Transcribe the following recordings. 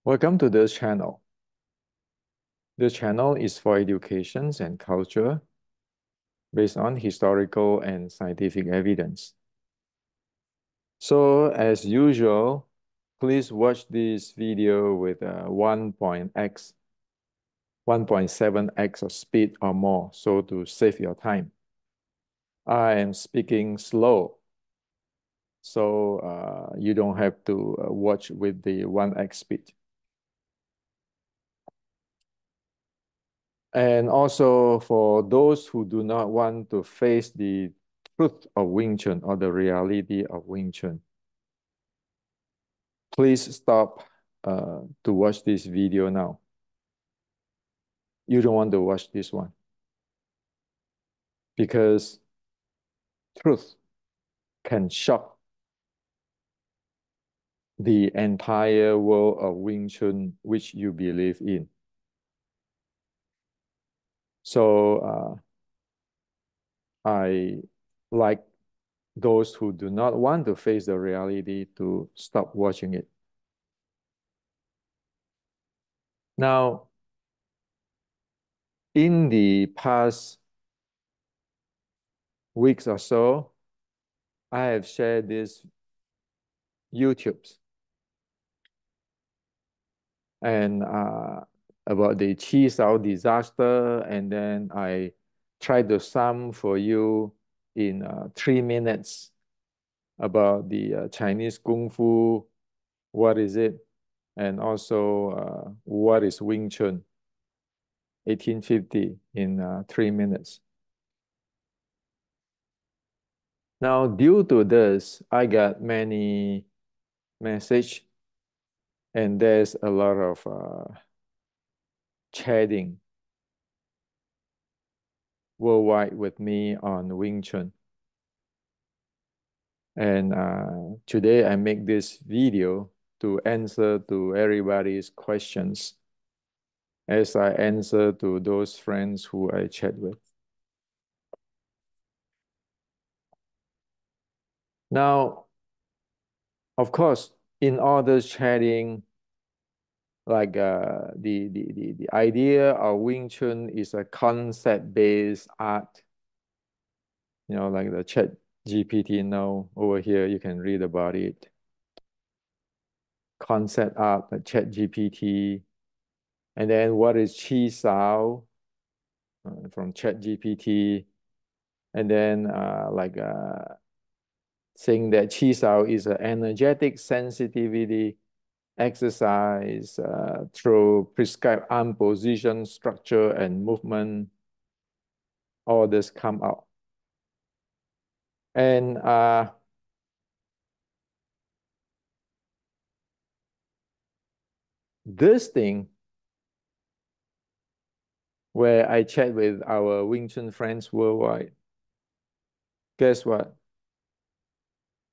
Welcome to this channel. This channel is for education and culture based on historical and scientific evidence. So as usual, please watch this video with 1.7x of speed or more, so to save your time. I am speaking slow, so you don't have to watch with the 1x speed. And also for those who do not want to face the truth of Wing Chun or the reality of Wing Chun, please stop to watch this video now. You don't want to watch this one because truth can shock the entire world of Wing Chun which you believe in. So I like those who do not want to face the reality to stop watching it. Now, in the past weeks or so, I have shared these YouTubes and about the Chi Sao disaster, and then I tried to sum for you in 3 minutes about the Chinese Kung Fu, what is it, and also what is Wing Chun, 1850 in 3 minutes. Now, due to this, I got many messages and there's a lot of chatting worldwide with me on Wing Chun. And today I make this video to answer to everybody's questions as I answer to those friends who I chat with. Now, of course, in all this chatting, like the idea of Wing Chun is a concept-based art. You know, like the chat GPT now over here, you can read about it. Concept art, the chat GPT. And then what is Chi Sao from chat GPT. And then saying that Chi Sao is an energetic sensitivity exercise through prescribed arm position, structure, and movement. All this come out. And this thing, where I chat with our Wing Chun friends worldwide, guess what?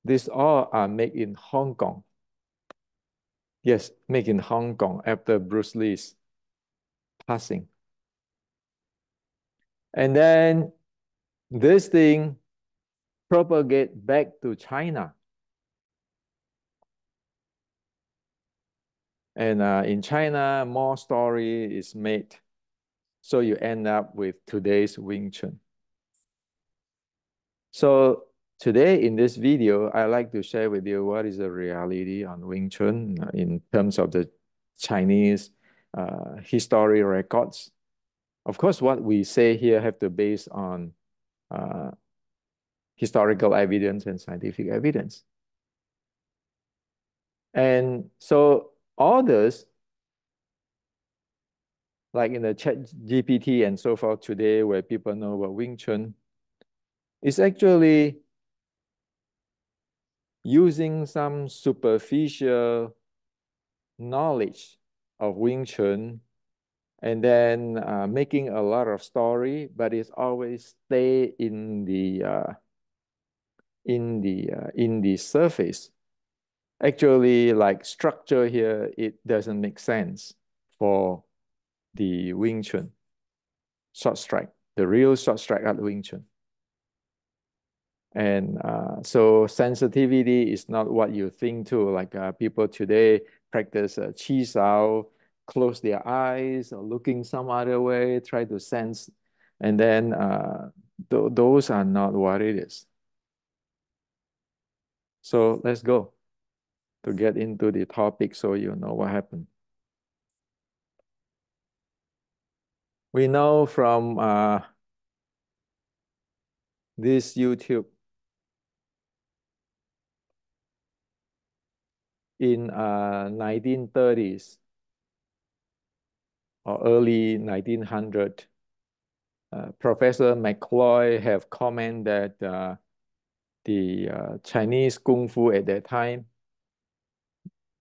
These all are made in Hong Kong. Yes, made in Hong Kong after Bruce Lee's passing. And then this thing propagate back to China. And in China, more story is made. So you end up with today's Wing Chun. So today in this video, I like to share with you what is the reality on Wing Chun in terms of the Chinese history records. Of course, what we say here have to base on historical evidence and scientific evidence. And so all this, like in the chat GPT and so forth today, where people know about Wing Chun, is actually using some superficial knowledge of Wing Chun and then making a lot of story, but it's always stay in the surface. Actually, like structure here, it doesn't make sense for the Wing Chun short strike, the real short strike at Wing Chun. And so sensitivity is not what you think too. Like people today practice Qi Sao, close their eyes or looking some other way, try to sense. And then those are not what it is. So let's go to get into the topic so you know what happened. We know from this YouTube in 1930s or early 1900, Professor McCloy have commented that the Chinese Kung Fu at that time,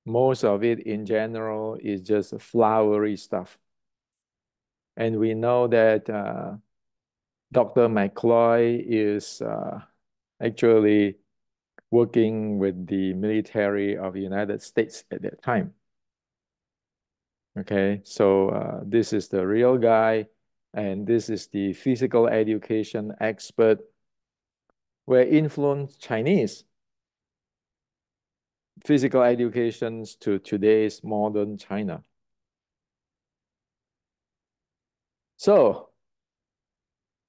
most of it in general is just flowery stuff. And we know that Dr. McCloy is actually working with the military of the United States at that time. Okay, so this is the real guy, and this is the physical education expert where influenced Chinese physical educations to today's modern China. So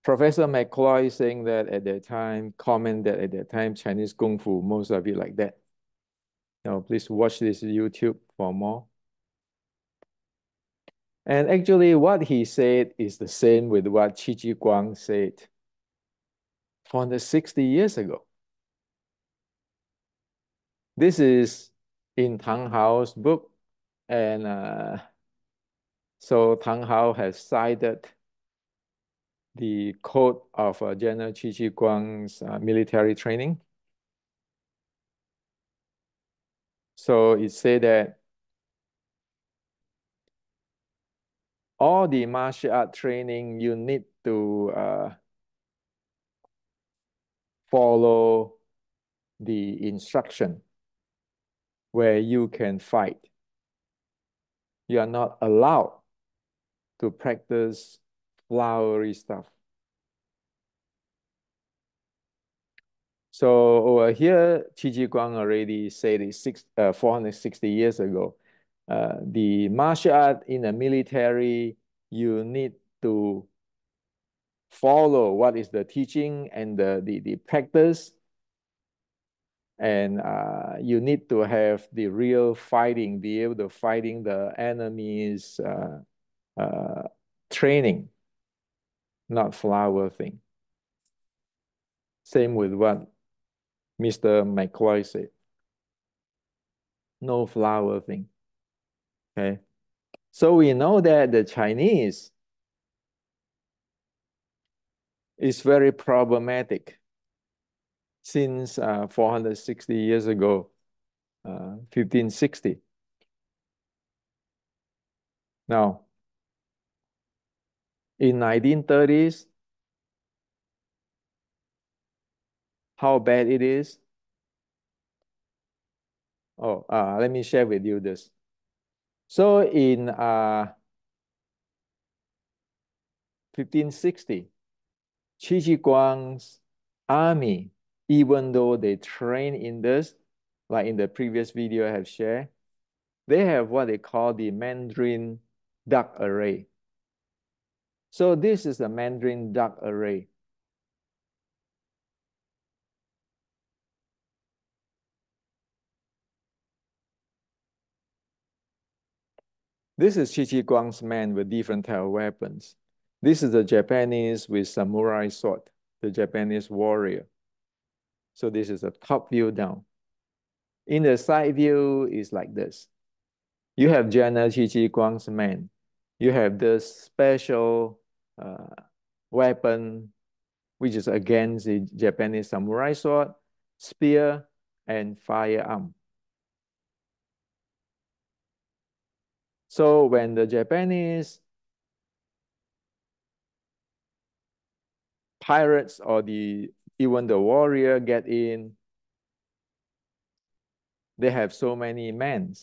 Professor McCloy saying that at that time, comment that at that time, Chinese Kung Fu, most of it like that. Now, please watch this YouTube for more. And actually, what he said is the same with what Qi Ji Guang said 460 years ago. This is in Tang Hao's book, and so Tang Hao has cited the code of General Qi Ji Guang's military training. So it said that all the martial art training, you need to follow the instruction where you can fight. You are not allowed to practice flowery stuff. So over here, Qi Ji Guang already said it 460 years ago. The martial art in the military, you need to follow what is the teaching and the practice. And you need to have the real fighting, be able to fighting the enemy's training, not flower thing. Same with what Mr. McCloy said. No flower thing. Okay. So we know that the Chinese is very problematic since 460 years ago, 1560. Now, in 1930s, how bad it is? Oh, let me share with you this. So in 1560, Qi Ji Guang's army, even though they train in this, like in the previous video I have shared, they have what they call the Mandarin duck array. So this is the Mandarin duck array. This is Qi Ji Guang's men with different type of weapons. This is the Japanese with samurai sword, the Japanese warrior. So this is a top view down. In the side view is like this. You have General Qi Ji Guang's men. You have this special weapon, which is against the Japanese samurai sword, spear, and firearm. So when the Japanese pirates or even the warrior get in, they have so many men,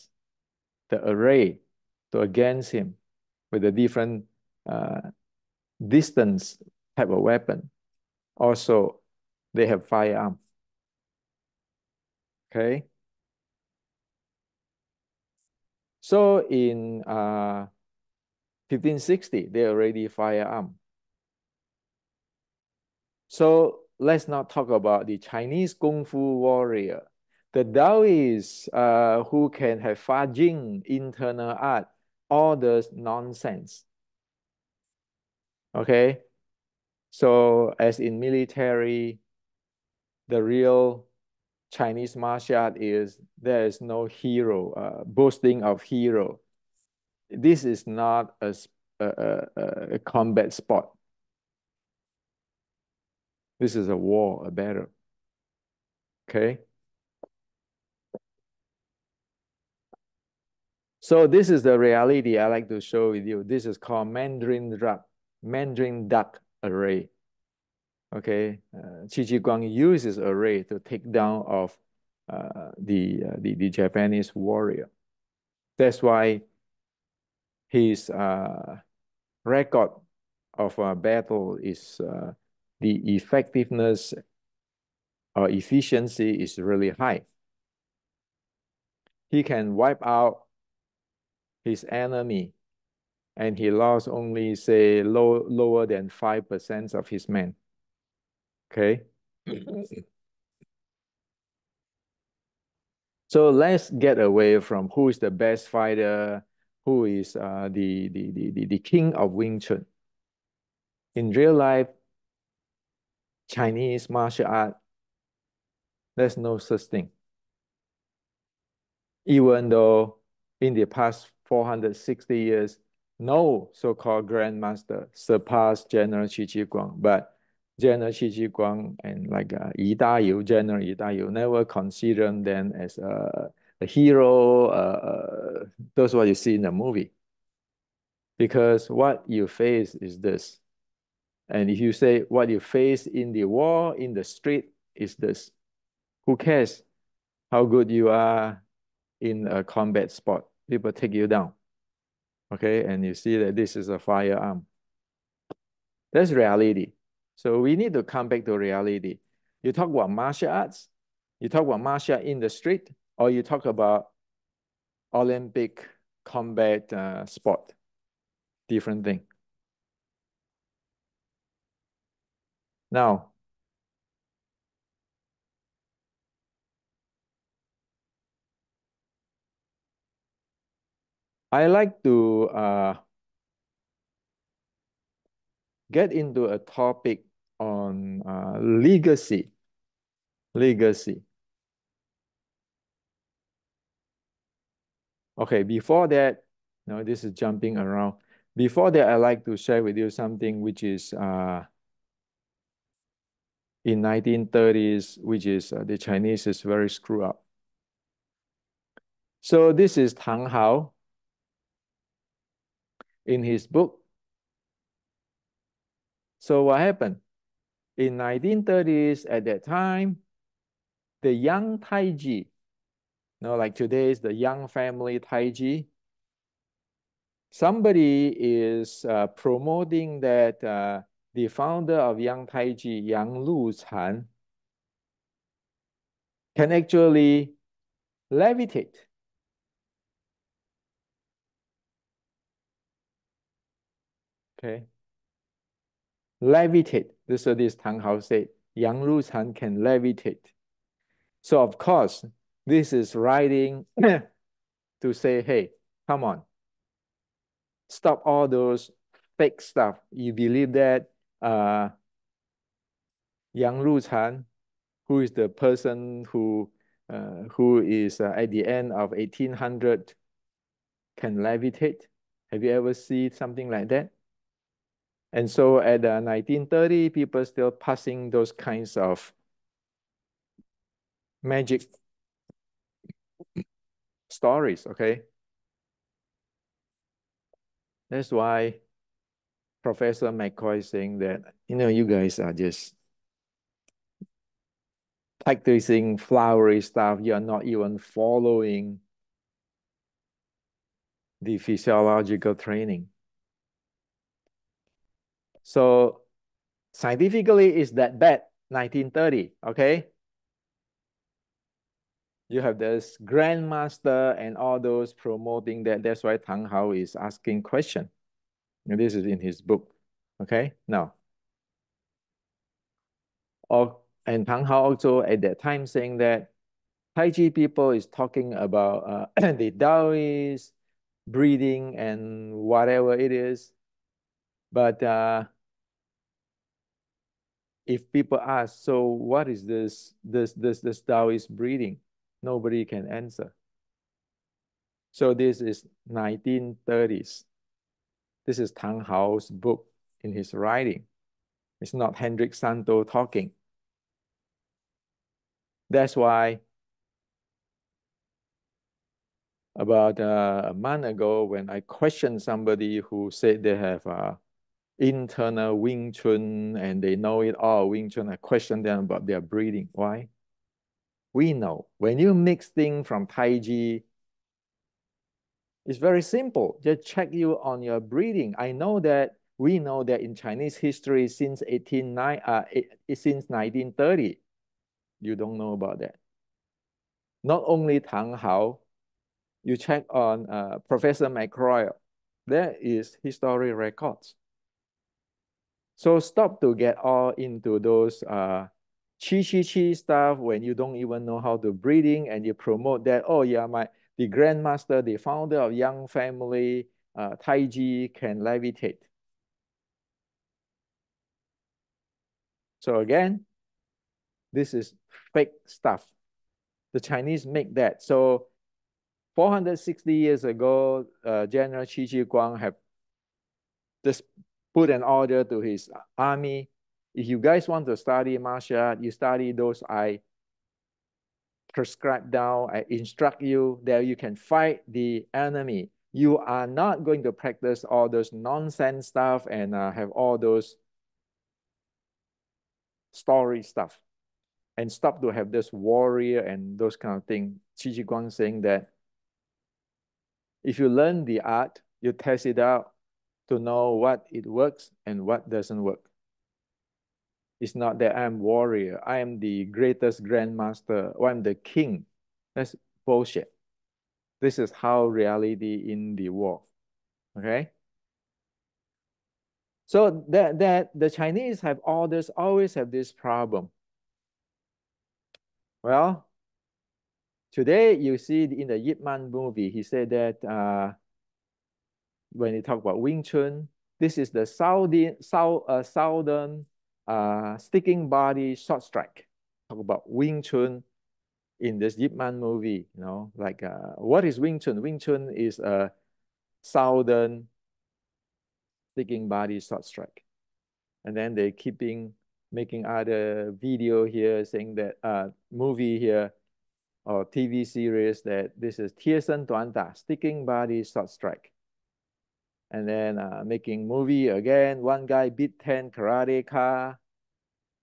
the array to against him with a different distance type of weapon. Also, they have firearm. Okay. So in 1560, they already firearm. So let's not talk about the Chinese Kung Fu warrior. The Taoists who can have Fa Jing, internal art, all this nonsense. Okay? So as in military, the real Chinese martial art is there is no hero, boasting of hero. This is not a combat sport. This is a war, a battle. Okay? So this is the reality I like to show with you. This is called Mandarin duck array. Okay, Qi Guang uses array to take down of the Japanese warrior. That's why his record of a battle is the effectiveness or efficiency is really high. He can wipe out his enemy and he lost only, say, lower than 5% of his men. Okay. So let's get away from who is the best fighter, who is the king of Wing Chun. In real life, Chinese martial art, there's no such thing. Even though in the past 460 years, no so-called grandmaster surpassed General Qi Guang, but General Qi Guang and like General Yi Dayu never consider them as a hero, those what you see in the movie. Because what you face is this. And if you say what you face in the war, in the street, is this. Who cares how good you are in a combat sport? People take you down. Okay, and you see that this is a firearm. That's reality. So we need to come back to reality. You talk about martial arts, you talk about martial art in the street, or you talk about Olympic combat sport. Different thing. Now, I like to get into a topic on legacy. Legacy. Okay, before that, no, this is jumping around. Before that, I like to share with you something which is in 1930s, which is the Chinese is very screwed up. So this is Tang Hao in his book. So what happened? In 1930s, at that time, the young Taiji, like today is the young family Taiji, somebody is promoting that the founder of Yang Taiji, Yang Luchan, can actually levitate. Okay. Levitate. This is this Tang Hao said. Yang Luchan can levitate. So of course, this is writing to say, hey, come on, stop all those fake stuff. You believe that Yang Luchan, who is the person who is at the end of 1800 can levitate? Have you ever seen something like that? And so at 1930, people still passing those kinds of magic stories, okay? That's why Professor McCoy is saying that, you guys are just practicing flowery stuff. You're not even following the physiological training. So scientifically, is that bad? 1930, okay? You have this grandmaster and all those promoting that. That's why Tang Hao is asking question. And this is in his book. Okay, now, and Tang Hao also at that time saying that Tai Chi people is talking about the Taoist breathing and whatever it is. But if people ask, so what is this Taoist breathing? Nobody can answer. So this is 1930s. This is Tang Hao's book in his writing. It's not Hendrik Santo talking. That's why about a month ago, when I questioned somebody who said they have internal Wing Chun and they know it all Wing Chun, I questioned them about their breathing. Why? We know when you mix things from Tai Chi, it's very simple. Just check you on your breathing. I know that we know that in Chinese history since 1930. You don't know about that. Not only Tang Hao, you check on Professor McCroy, there is history records. So stop to get all into those chi stuff when you don't even know how to breathing and you promote that, oh yeah, the grandmaster, the founder of Young Family, Tai Chi can levitate. So again, this is fake stuff. The Chinese make that. So 460 years ago, General Qi Shi Guang have just put an order to his army. If you guys want to study martial art, you study those I prescribe down, I instruct you that you can fight the enemy. You are not going to practice all those nonsense stuff and have all those story stuff. And stop to have this warrior and those kind of thing. Qi Shi Guang saying that if you learn the art, you test it out to know what it works and what doesn't work. It's not that I'm warrior, I am the greatest grandmaster, or I'm the king. That's bullshit. This is how reality in the war. Okay. So that the Chinese have always have this problem. Well, today you see in the Yip Man movie, he said that when he talk about Wing Chun, this is the southern sticking body short strike. Talk about Wing Chun in this Yip Man movie, you know, like what is Wing Chun? Wing Chun is a southern sticking body short strike. And then they making other video here saying that movie here or TV series that this is 贴身短打 sticking body short strike. And then making movie again, one guy beat 10 karateka,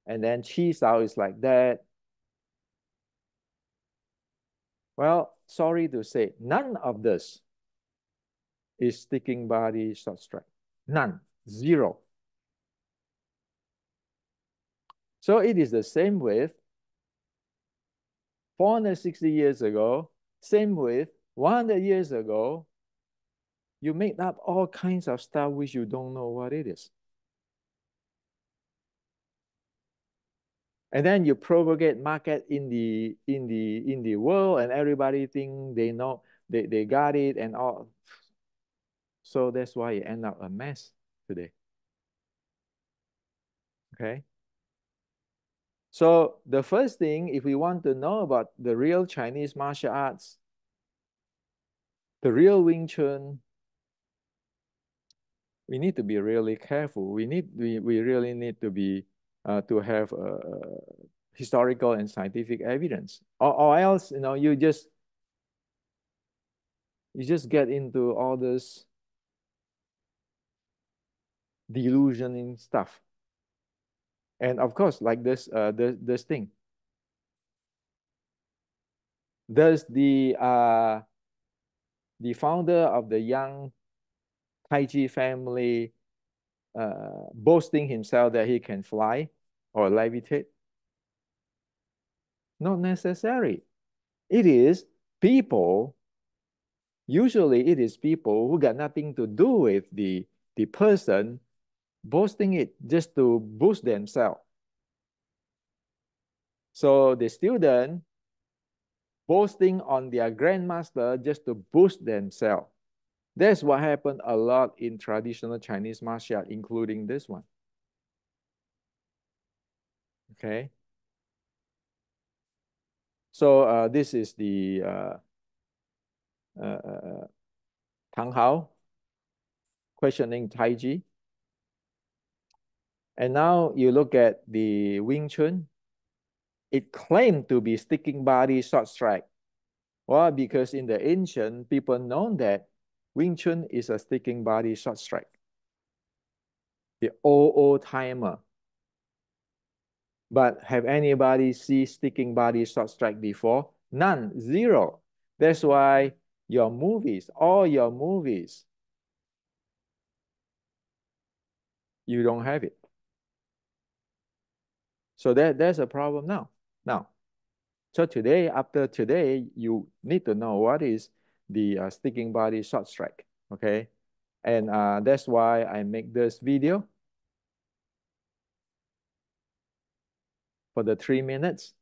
and then Chi Sao is like that. Well, sorry to say, none of this is sticking body short strike. None, zero. So it is the same with 460 years ago, same with 100 years ago. You make up all kinds of stuff which you don't know what it is. And then you propagate market in the world and everybody think they know they got it and all. So that's why it end up a mess today. Okay. So the first thing, if we want to know about the real Chinese martial arts, the real Wing Chun, we need to be really careful. We really need to be to have historical and scientific evidence, or else you just get into all this delusioning stuff. And of course, like this thing, does the founder of the Young Tai Chi family boasting himself that he can fly or levitate? Not necessary. It is people, usually it is people who got nothing to do with the person boasting it just to boost themselves. So the student boasting on their grandmaster just to boost themselves. That's what happened a lot in traditional Chinese martial art, including this one. Okay. So this is the Tang Hao questioning Tai Chi. And now you look at the Wing Chun. It claimed to be sticking body short strike. Well, because in the ancient, people know that Wing Chun is a sticking body short strike. The old timer. But have anybody see sticking body short strike before? None, zero. That's why your movies, all your movies, you don't have it. So there's a problem now. Now, so today, after today, you need to know what is the sticking body short strike, okay? And that's why I make this video for the 3 minutes.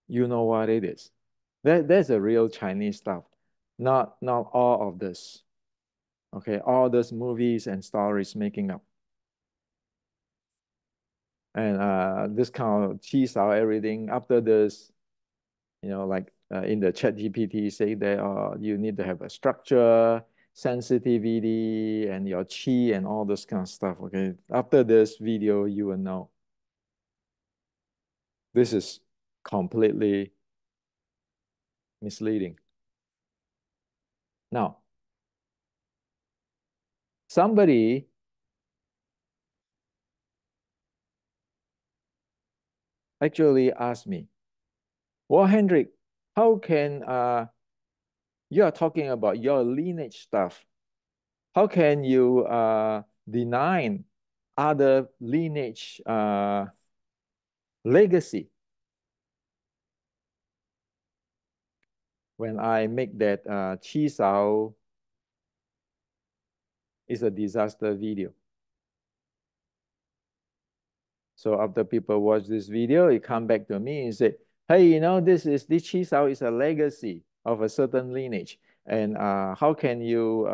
You know what it is. That's a real Chinese stuff, not all of this, okay? All those movies and stories making up. And this kind of cheese out everything after this, you know, like in the chat GPT say that you need to have a structure, sensitivity, and your chi and all this kind of stuff, okay? After this video, you will know. This is completely misleading. Now, somebody actually asked me, well, Hendrik, how can you are talking about your lineage stuff? How can you deny other lineage legacy? When I make that Chi Sao is a disaster video. So after people watch this video, it come back to me and say, hey, you know, this Chi Sao is a legacy of a certain lineage. And how can you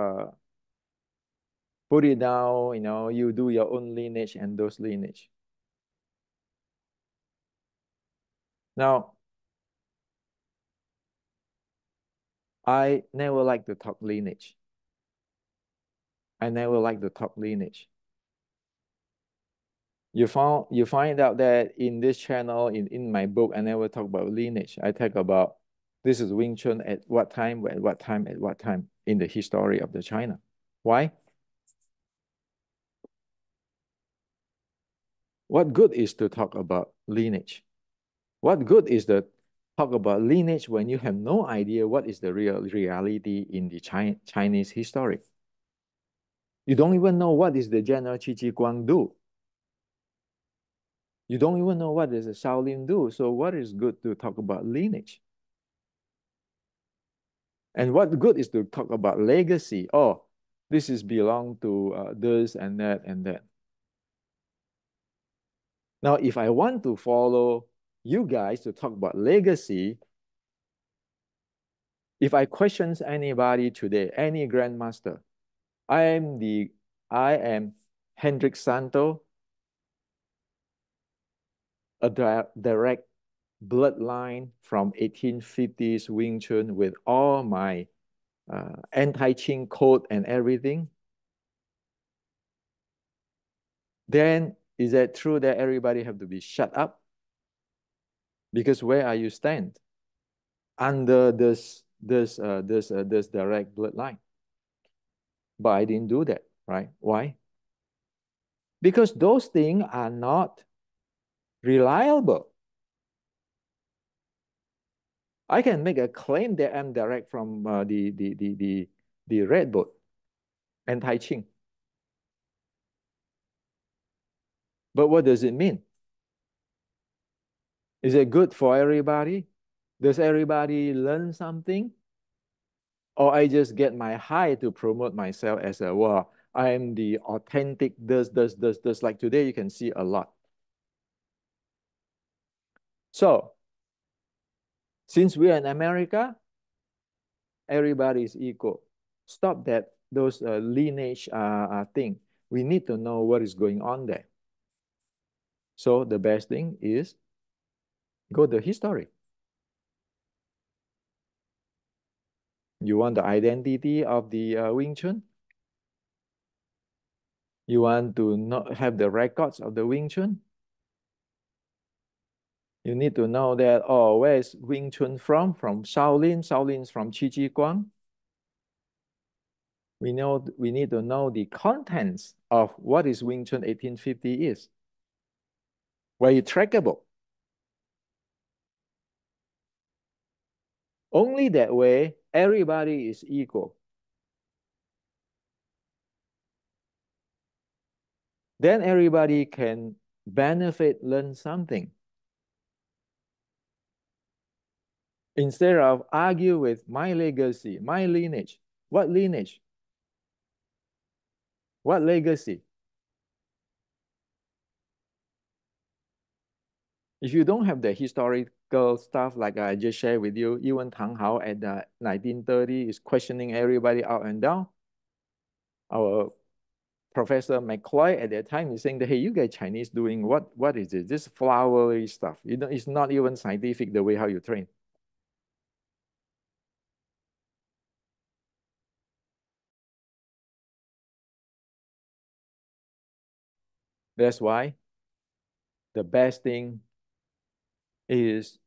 put it down, you know, you do your own lineage and those lineage. Now, I never like to talk lineage. I never like to talk lineage. You find out that in this channel, in my book, I never talk about lineage. I talk about this is Wing Chun at what time, at what time, at what time in the history of the China. Why? What good is to talk about lineage? What good is to talk about lineage when you have no idea what is the real reality in the Chinese history? You don't even know what is the General Qi Ji Guang do. You don't even know what does the Shaolin do. So what is good to talk about lineage? And what good is to talk about legacy? Oh, this is belong to this and that and that. Now, if I want to follow you guys to talk about legacy, if I questions anybody today, any grandmaster, I am Hendrik Santo, a direct bloodline from 1850s Wing Chun with all my anti-Qing code and everything. Then is that true that everybody have to be shut up? Because where are you stand? Under this direct bloodline. But I didn't do that, right? Why? Because those things are not reliable. I can make a claim that I'm direct from the red boat, anti-Qing. But what does it mean? Is it good for everybody? Does everybody learn something? Or I just get my high to promote myself as a, well, I am the authentic this. Like today, you can see a lot. So since we are in America, everybody is equal. Stop that, those lineage thing. We need to know what is going on there. So the best thing is go to history. You want the identity of the Wing Chun? You want to not have the records of the Wing Chun? You need to know that, oh, where is Wing Chun from? From Shaolin. Shaolin's from Qi Ji Guang. We need to know the contents of what is Wing Chun 1850 is. Very trackable. Only that way, everybody is equal. Then everybody can benefit, learn something. Instead of argue with my legacy, my lineage. What lineage? What legacy? If you don't have the historical stuff like I just shared with you, even Tang Hao at the 1930 is questioning everybody up and down. Our Professor McCloy at that time is saying that, hey, you guys Chinese doing what is it? This flowery stuff. You know, it's not even scientific the way how you train. That's why the best thing is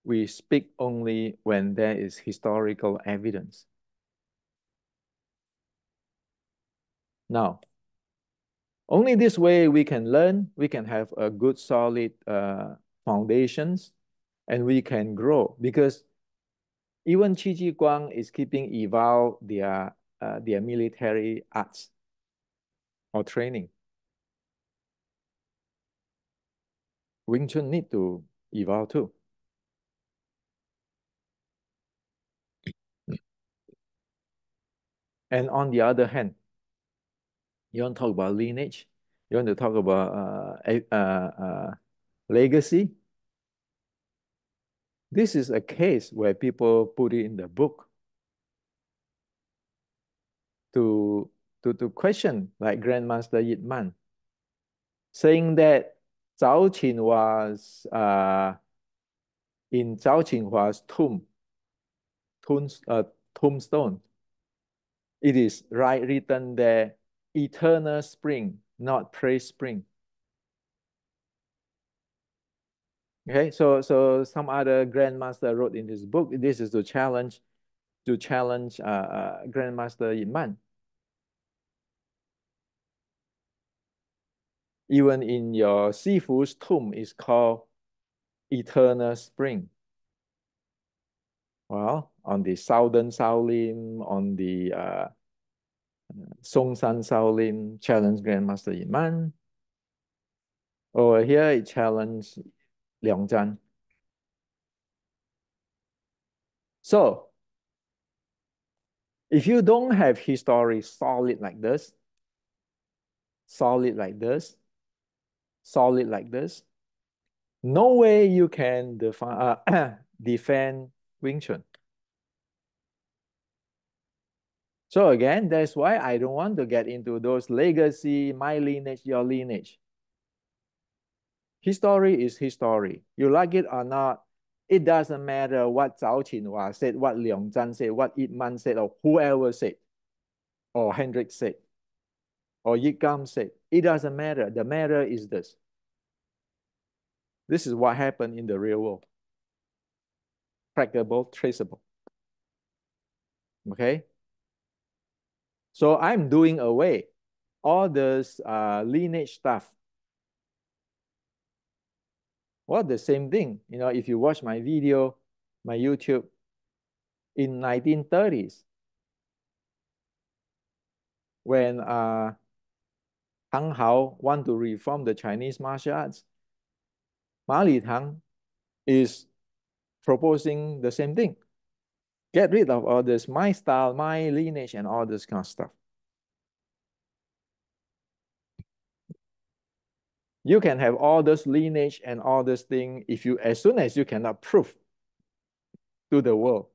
we speak only when there is historical evidence. Now, only this way we can learn, we can have a good solid foundations, and we can grow, because even Qi Ji Guang is keeping evolve their military arts or training. Wing Chun need to evolve too. And on the other hand, you want to talk about lineage, you want to talk about legacy. This is a case where people put it in the book to question, like Grandmaster Yip Man, saying that Zhao Qin was in Zhao Qinhua's tombstone. It is written there, eternal spring, not praise spring. Okay, so some other grandmaster wrote in his book, this is to challenge Grandmaster Yin Man. Even in your Sifu's tomb is called eternal spring. Well, on the southern Shaolin, on the Songshan Shaolin, challenge Grandmaster Yin Man. Over here, it challenged Liang Zhan. So, if you don't have history solid like this, solid like this, solid like this, no way you can defend Wing Chun. So again, that's why I don't want to get into those legacy, my lineage, your lineage. History is history. You like it or not, it doesn't matter what Zhao Qinhua said, what Liang Zhan said, what Ip Man said, or whoever said, or Hendrik said, or Yip Gam said. It doesn't matter. The matter is this. This is what happened in the real world. Trackable, traceable. Okay? So I'm doing away all this lineage stuff. Well, the same thing. You know, if you watch my video, my YouTube, in 1930s, when Tang Hao want to reform the Chinese martial arts, Ma Li Tang is proposing the same thing. Get rid of all this, my style, my lineage, and all this kind of stuff. You can have all this lineage and all this thing if you, as soon as you cannot prove to the world,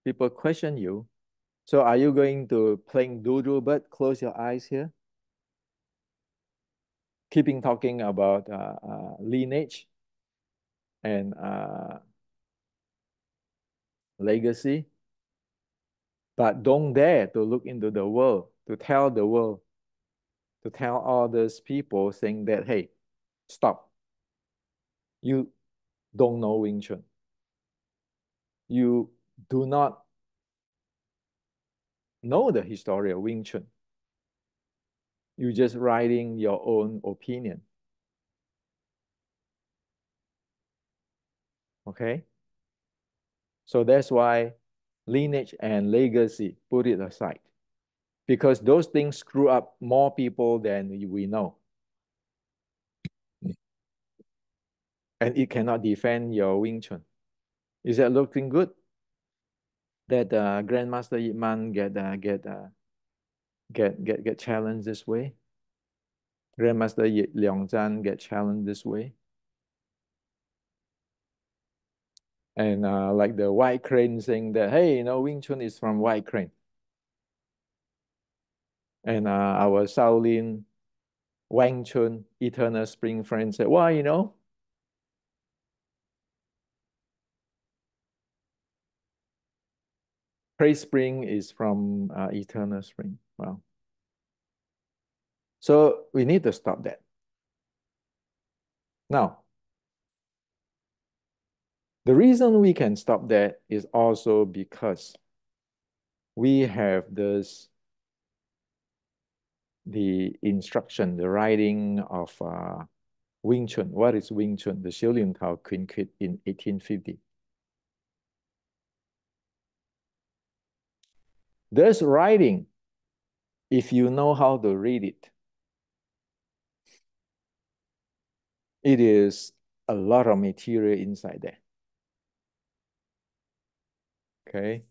people question you. So are you going to playing doodle but close your eyes here? Keeping talking about lineage and legacy, but don't dare to look into the world, to tell the world, to tell all those people saying that, hey, stop. You don't know Wing Chun. You do not know the history of Wing Chun. You're just writing your own opinion. Okay? So that's why lineage and legacy, put it aside. Because those things screw up more people than we know. And it cannot defend your Wing Chun. Is that looking good? That Grandmaster Yip Man get challenged this way? Grandmaster Liang Zhan get challenged this way? And like the White Crane saying that, hey, you know, Wing Chun is from White Crane. And our Shaolin Wang Chun Eternal Spring friend said, well, you know, Praise Spring is from Eternal Spring. Well, so we need to stop that. Now, the reason we can stop that is also because we have the instruction, the writing of Wing Chun. What is Wing Chun? The Xiu Lin Tao Quinquit in 1850. This writing, if you know how to read it, it is a lot of material inside there. Okay.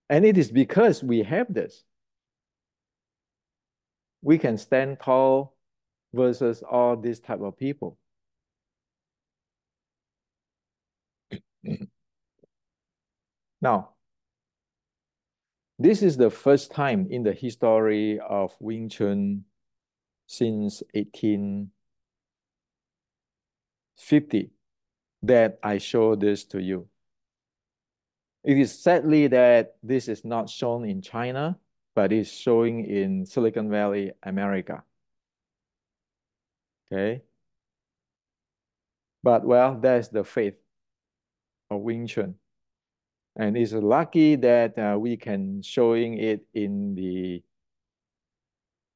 And it is because we have this. We can stand tall versus all these type of people. Now, this is the first time in the history of Wing Chun since 1850 that I show this to you. It is sadly that this is not shown in China, but is showing in Silicon Valley, America. Okay. But well, that's the faith of Wing Chun. And it's lucky that we can showing it in the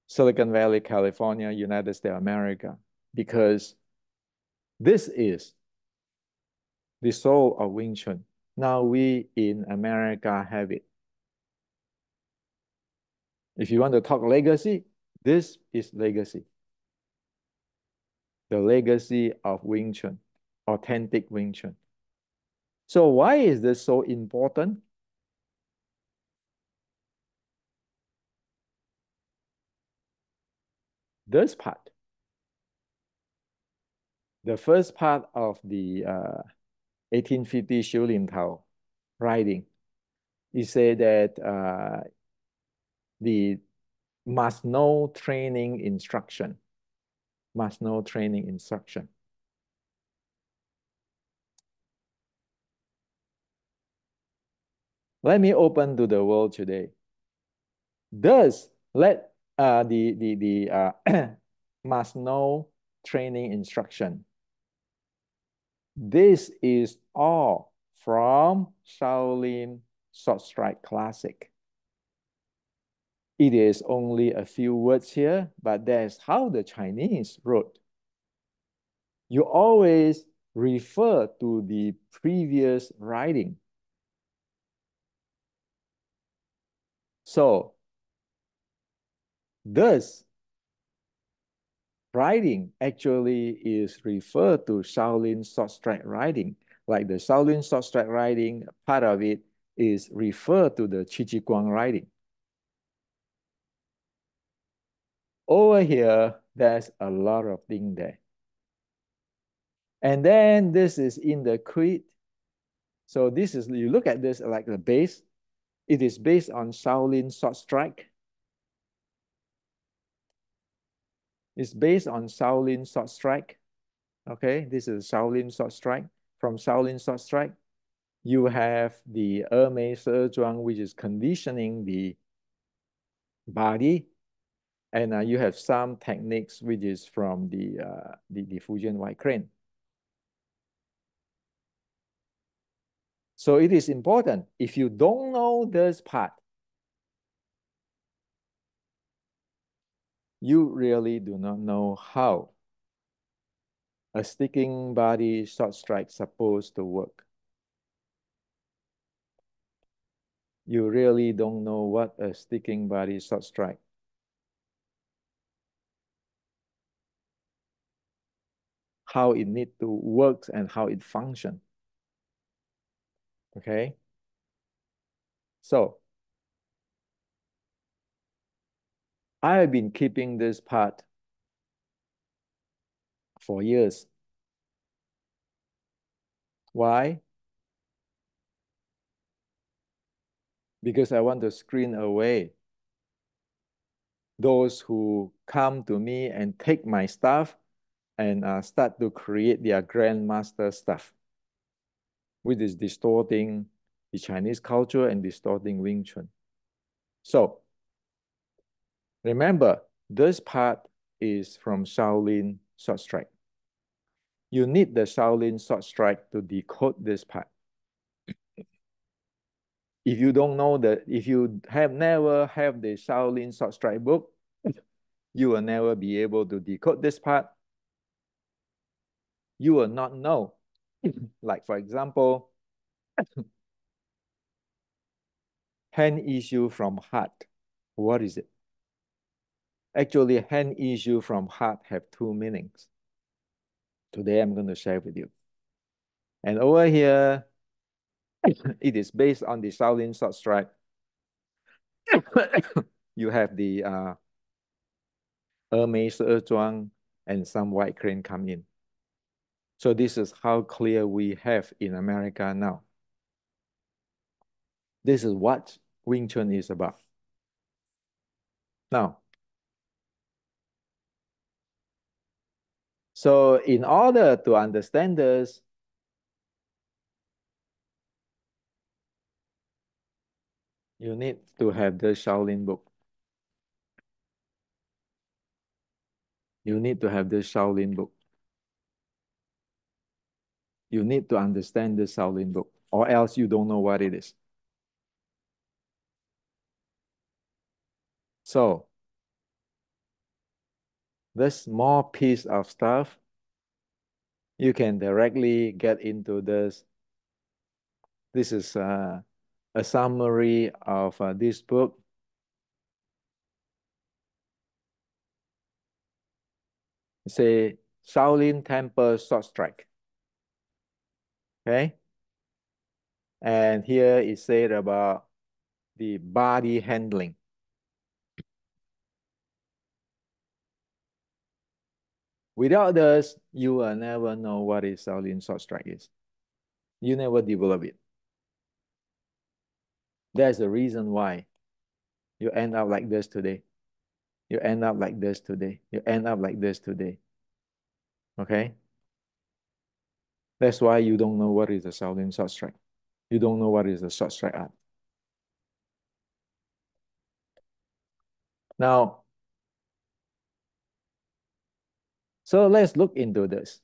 Silicon Valley, California, United States of America, because this is the soul of Wing Chun. Now we in America have it. If you want to talk legacy, this is legacy. The legacy of Wing Chun, authentic Wing Chun. So why is this so important? This part, the first part of the 1850 Xiu Lin Tao writing, he said that the must know training instruction, must know training instruction. Let me open to the world today. Thus, let the must know training instruction. This is all from Shaolin Sword Strike Classic. It is only a few words here, but that's how the Chinese wrote. You always refer to the previous writing. So, thus, riding actually is referred to Shaolin short strike riding. Like the Shaolin short strike riding, part of it is referred to the Chi Chi Guang riding. Over here, there's a lot of things there. And then this is in the creed. So this is, you look at this like the base. It is based on Shaolin short strike. It's based on Shaolin short strike. Okay, this is Shaolin short strike. From Shaolin short strike, you have the Mei Zhuang, which is conditioning the body. And you have some techniques which is from the Fujian White Crane. So it is important. If you don't know this part, you really do not know how a sticking body short strike supposed to work. You really don't know what a sticking body short strike. How it need to work and how it function. Okay. So I have been keeping this part for years. Why? Because I want to screen away those who come to me and take my stuff and start to create their grandmaster stuff, which is distorting the Chinese culture and distorting Wing Chun. So remember, this part is from Shaolin short strike. You need the Shaolin short strike to decode this part. If you don't know that, if you have never have the Shaolin short strike book, you will never be able to decode this part. You will not know. Like for example, hand issue from heart. What is it? Actually, hand issue from heart have two meanings. Today I'm going to share with you. And over here, it is based on the Shaolin short strike. You have the Mei Zhuang and some white crane come in. So this is how clear we have in America now. This is what Wing Chun is about. Now, so in order to understand this, you need to have the Shaolin book. You need to have the Shaolin book. You need to understand the Shaolin book, or else you don't know what it is. So, this small piece of stuff, you can directly get into this. This is a summary of this book. Say Shaolin Temple Short Strike. Okay. And here it said about the body handling. Without this, you will never know what is Shaolin Short Strike is. You never develop it. There's a reason why you end up like this today. You end up like this today. You end up like this today. Okay? That's why you don't know what is a Shaolin short strike. You don't know what is a short strike art. Now, so let's look into this.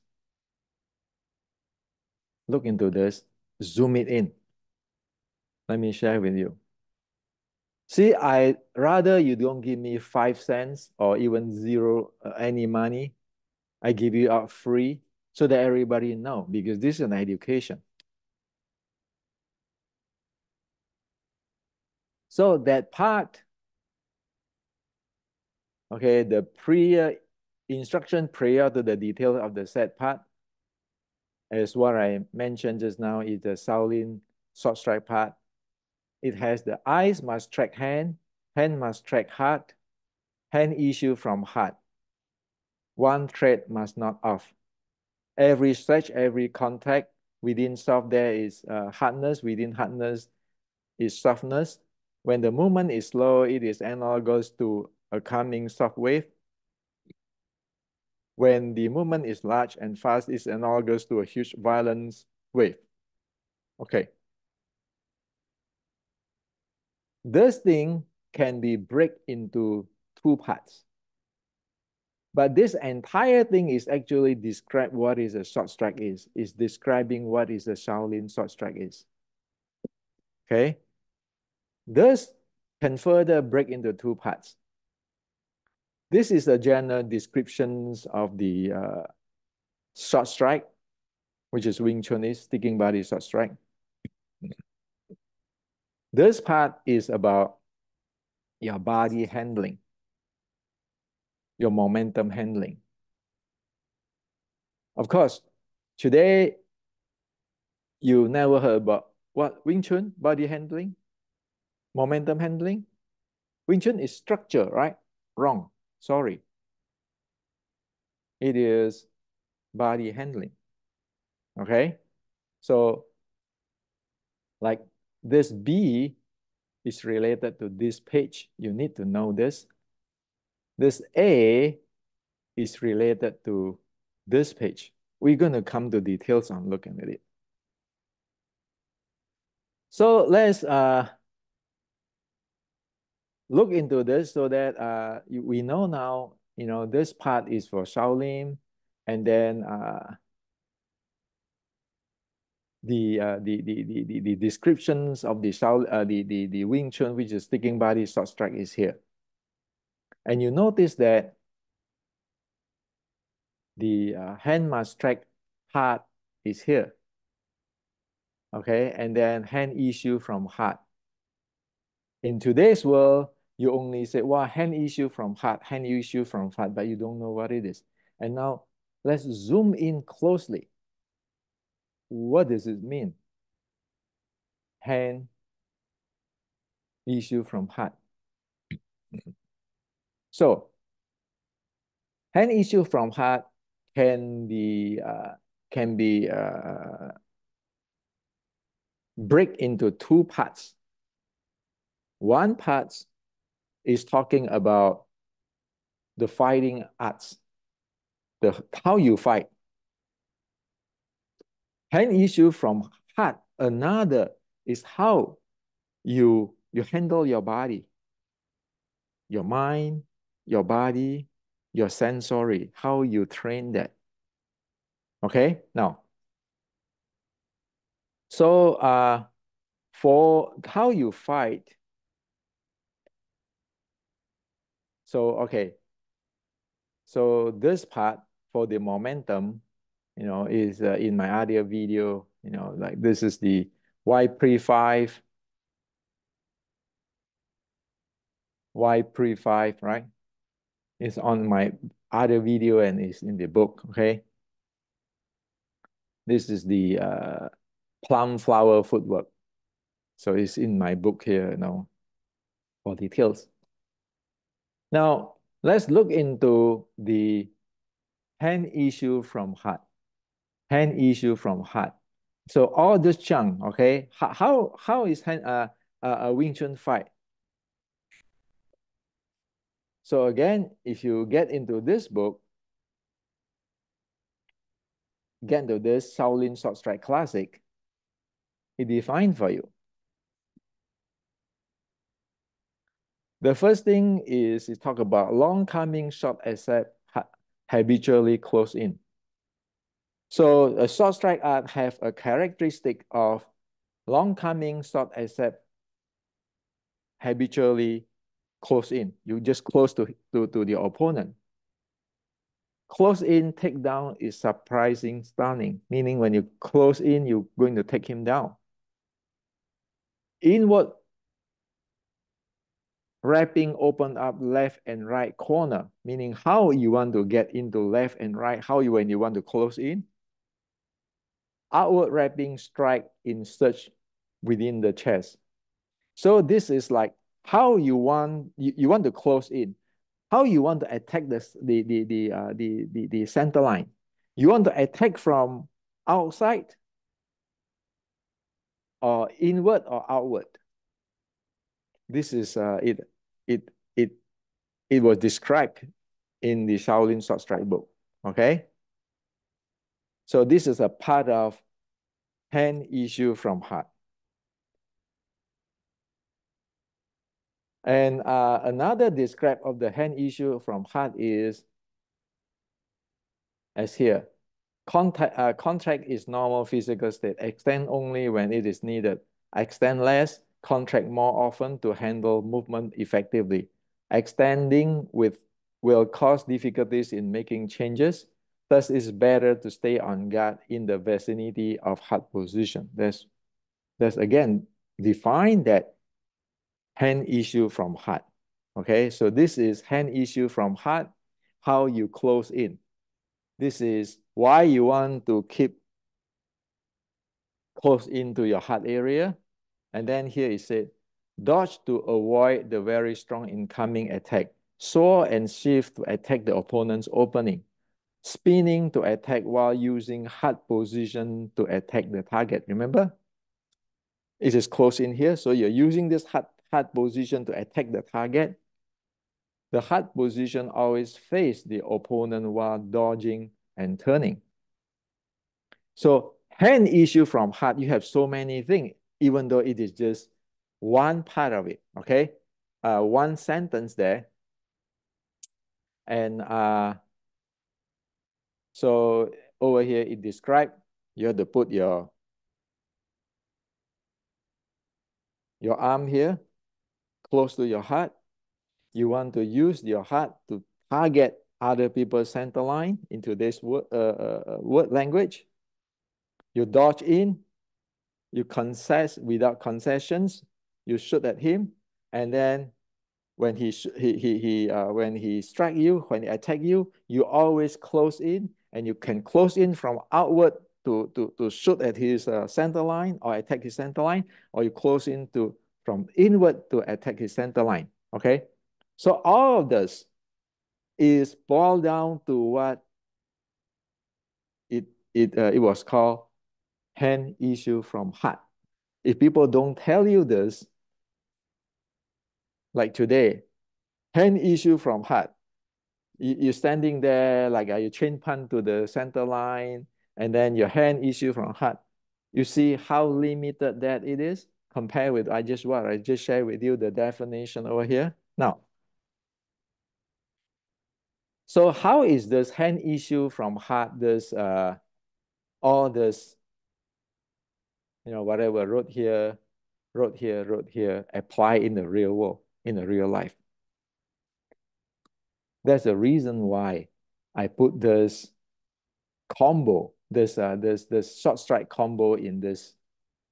Look into this. Zoom it in. Let me share with you. See, I rather you don't give me 5 cents or even zero any money. I give you out free so that everybody know, because this is an education. So that part, okay, the instruction prior to the detail of the set part, as what I mentioned just now, is the Shaolin short strike part. It has the eyes must track hand, hand must track heart, hand issue from heart. One thread must not off. Every stretch, every contact, within soft there is hardness, within hardness is softness. When the movement is slow, it is analogous to a coming soft wave. When the movement is large and fast, it's analogous to a huge violent wave. Okay. This thing can be break into two parts. But this entire thing is actually describe what is a short strike is describing what is a Shaolin short strike is. Okay. This can further break into two parts. This is a general descriptions of the short strike, which is Wing Chun is sticking body short strike. This part is about your body handling, your momentum handling. Of course, today you never heard about what Wing Chun, body handling, momentum handling. Wing Chun is structure, right? Wrong. Sorry. It is body handling. Okay? So, like this B is related to this page. You need to know this. This A is related to this page. We're going to come to details on looking at it. So let's look into this so that we know now, this part is for Shaolin, and then the descriptions of the Wing Chun, which is sticking body short strike, is here. And you notice that the hand must track heart is here. Okay, and then hand issue from heart. In today's world, you only say, well, hand issue from heart, hand issue from heart, but you don't know what it is. And now let's zoom in closely. What does it mean? Hand issue from heart. So hand issue from heart can be break into two parts. One part is talking about the fighting arts, how you fight. Hand issue from heart. Another is how you handle your body, your mind, your body, your sensory, how you train that. Okay, now, so for how you fight, so okay, so this part for the momentum, is in my other video, like this is the Y pre 5, Y pre 5, right? It's on my other video and it's in the book, okay? This is the plum flower footwork. So it's in my book here, for details. Now, let's look into the hand issue from heart. Hand issue from heart. So all this chunk, okay? How is a Wing Chun fight? So again, if you get into this book, get into this Shaolin Short Strike Classic, it defined for you. The first thing is talk about long coming short except habitually close in. So a short strike art have a characteristic of long coming short except habitually close in. You just close to the opponent. Close in takedown is surprising, stunning, meaning when you close in, you're going to take him down. Inward wrapping open up left and right corner, meaning how you want to get into left and right, when you want to close in. Outward wrapping strike in search within the chest. So this is like how you want to close in, how you want to attack the center line. You want to attack from outside or inward or outward. This is it it it was described in the Shaolin Sword Strike book. Okay, so this is a part of hand issue from heart. And another describe of the hand issue from heart is as here. Contract is normal physical state. Extend only when it is needed. Extend less, contract more often to handle movement effectively. Extending will cause difficulties in making changes. Thus, it's better to stay on guard in the vicinity of heart position. That's again define that hand issue from heart. Okay, so this is hand issue from heart, how you close in. This is why you want to keep close into your heart area. And then here it said, dodge to avoid the very strong incoming attack. Soar and shift to attack the opponent's opening. Spinning to attack while using heart position to attack the target. Remember? It is close in here. So you're using this heart position to attack the target. The heart position always face the opponent while dodging and turning. So hand issue from heart, you have so many things, even though it is just one part of it, okay? One sentence there. And so over here, it describes, you have to put your arm here, close to your heart. You want to use your heart to target other people's center line into this word language. You dodge in, you concess without concessions, you shoot at him, and then when when he strike you, when he attack you, you always close in, and you can close in from outward to shoot at his center line or attack his center line, or you close in from inward to attack his center line. Okay, so all of this is boiled down to what it was called hand issue from heart. If people don't tell you this, like today, hand issue from heart. You're standing there like you chain punch to the center line, and then your hand issue from heart. You see how limited that it is compared with I just shared with you the definition over here. Now, so how is this hand issue from heart, this all this, whatever wrote here, apply in the real world, in the real life? That's the reason why I put this combo, this short strike combo in this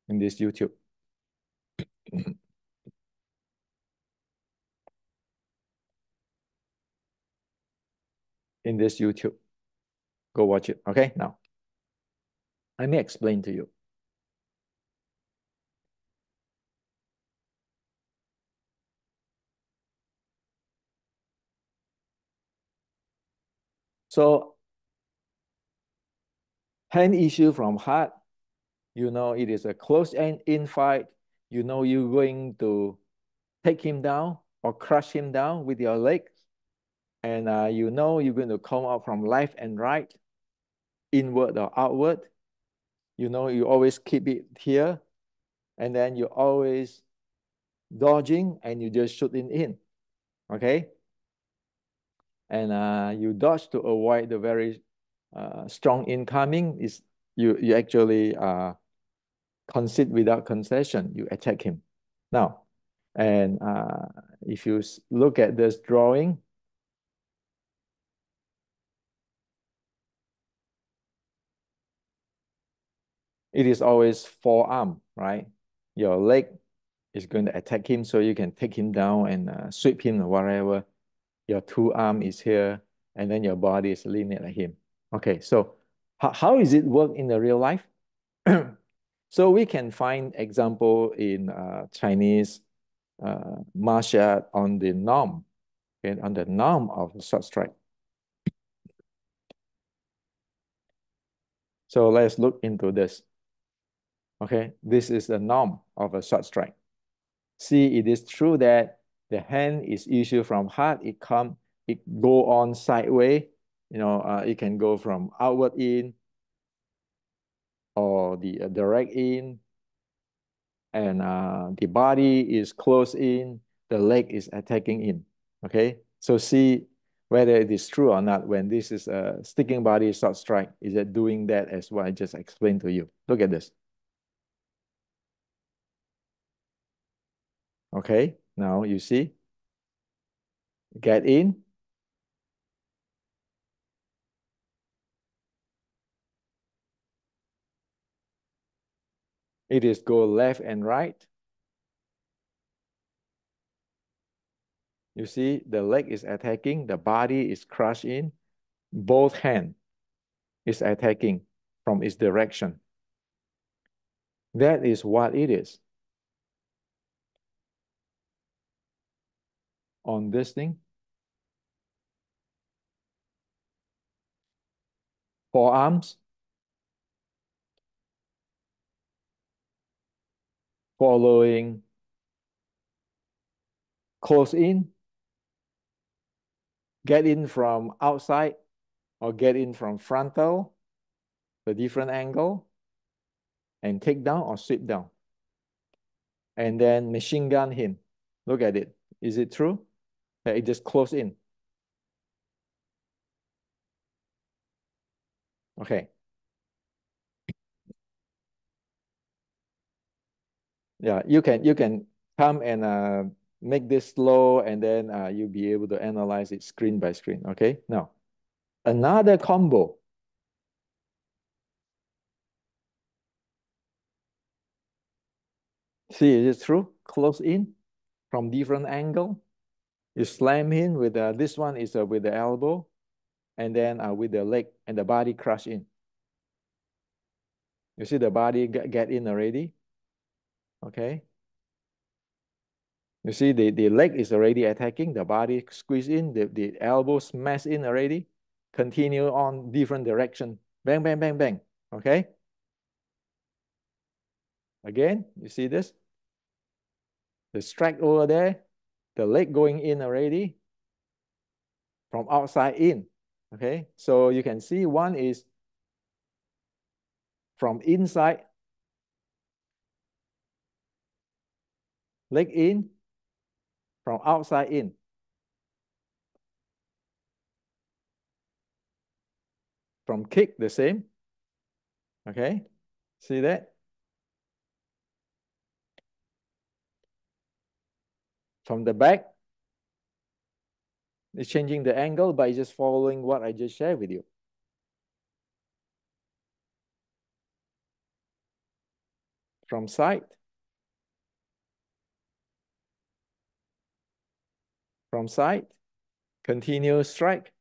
YouTube. In this YouTube. Go watch it. Okay, now let me explain to you. So hand issue from heart, it is a close in fight. You're going to take him down or crush him down with your legs. And you're going to come out from left and right, inward or outward. You always keep it here. And then you always dodging and you just shooting in. Okay? And you dodge to avoid the very strong incoming. Is you actually concede without concession. You attack him. Now, and if you look at this drawing, it is always forearm, right? Your leg is going to attack him, so you can take him down and sweep him or whatever. Your two arm is here, and then your body is leaning at him. Okay, so how is it work in the real life? So we can find example in Chinese martial art on the norm, okay, on the norm of the short strike. So let's look into this. Okay, this is the norm of a short strike. See, it is true that the hand is issued from heart. It go on sideways. It can go from outward in or the direct in, and the body is closed in, the leg is attacking in. Okay, so see whether it is true or not when this is a sticking body short strike. Is it doing that as what I just explained to you? Look at this. Okay, now you see, get in, it is go left and right. You see, the leg is attacking, the body is crushed in, both hand is attacking from its direction. That is what it is. On this thing, forearms, following, close in, get in from outside or get in from frontal, the different angle, and take down or sweep down. And then machine gun him. Look at it. Is it true? That it just close in. Okay. Yeah, you can come and make this slow, and then you'll be able to analyze it screen by screen. Okay. Now, another combo. See, is it true? Close in from different angle. You slam in with this one is with the elbow, and then with the leg and the body crush in. You see the body get in already. Okay. You see the leg is already attacking, the body squeeze in, the elbow smash in already. Continue on different direction. Bang, bang, bang, bang. Okay. Again, you see this? The strike over there, the leg going in already from outside in. Okay. So you can see one is from inside, leg in, from outside in. From kick, the same. Okay. See that? From the back, it's changing the angle by just following what I just shared with you. From side, from side, continue strike.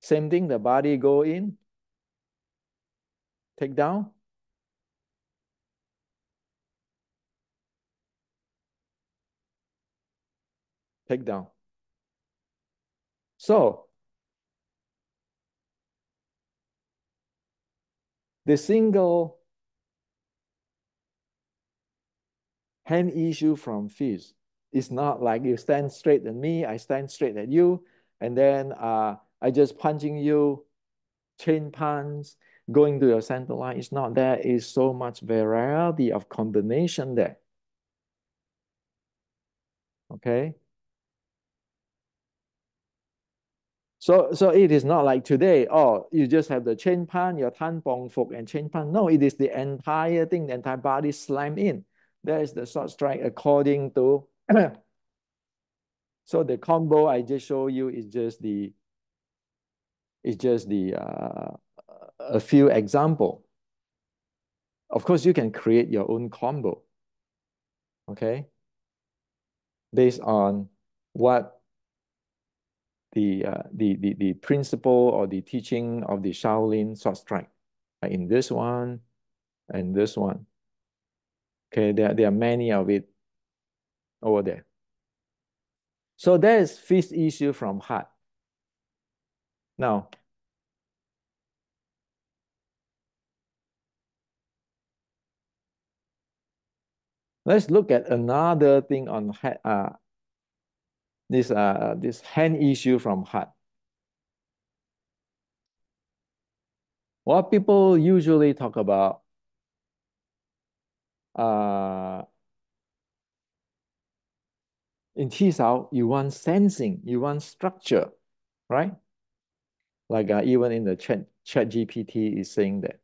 Same thing, the body go in, take down, take down. So the single hand issue from fist is not like you stand straight at me, I stand straight at you, and then I just punching you, chain punch, going to your center line. It's not there. It's so much variety of combination there. Okay. So it is not like today, oh, you just have the chain pan, your tan bong fok and chain pan. No, it is the entire thing, the entire body slam in. That is the short strike according to. So the combo I just show you is just the a few example. Of course, you can create your own combo. Okay. based on what the principle or the teaching of the Shaolin sword strike. Like in this one and this one. Okay, there are many of it over there. So that is fifth issue from heart. Now, let's look at another thing on this hand issue from heart. What people usually talk about uh, in Qi you want sensing, you want structure, right? Like even in the chat GPT is saying that.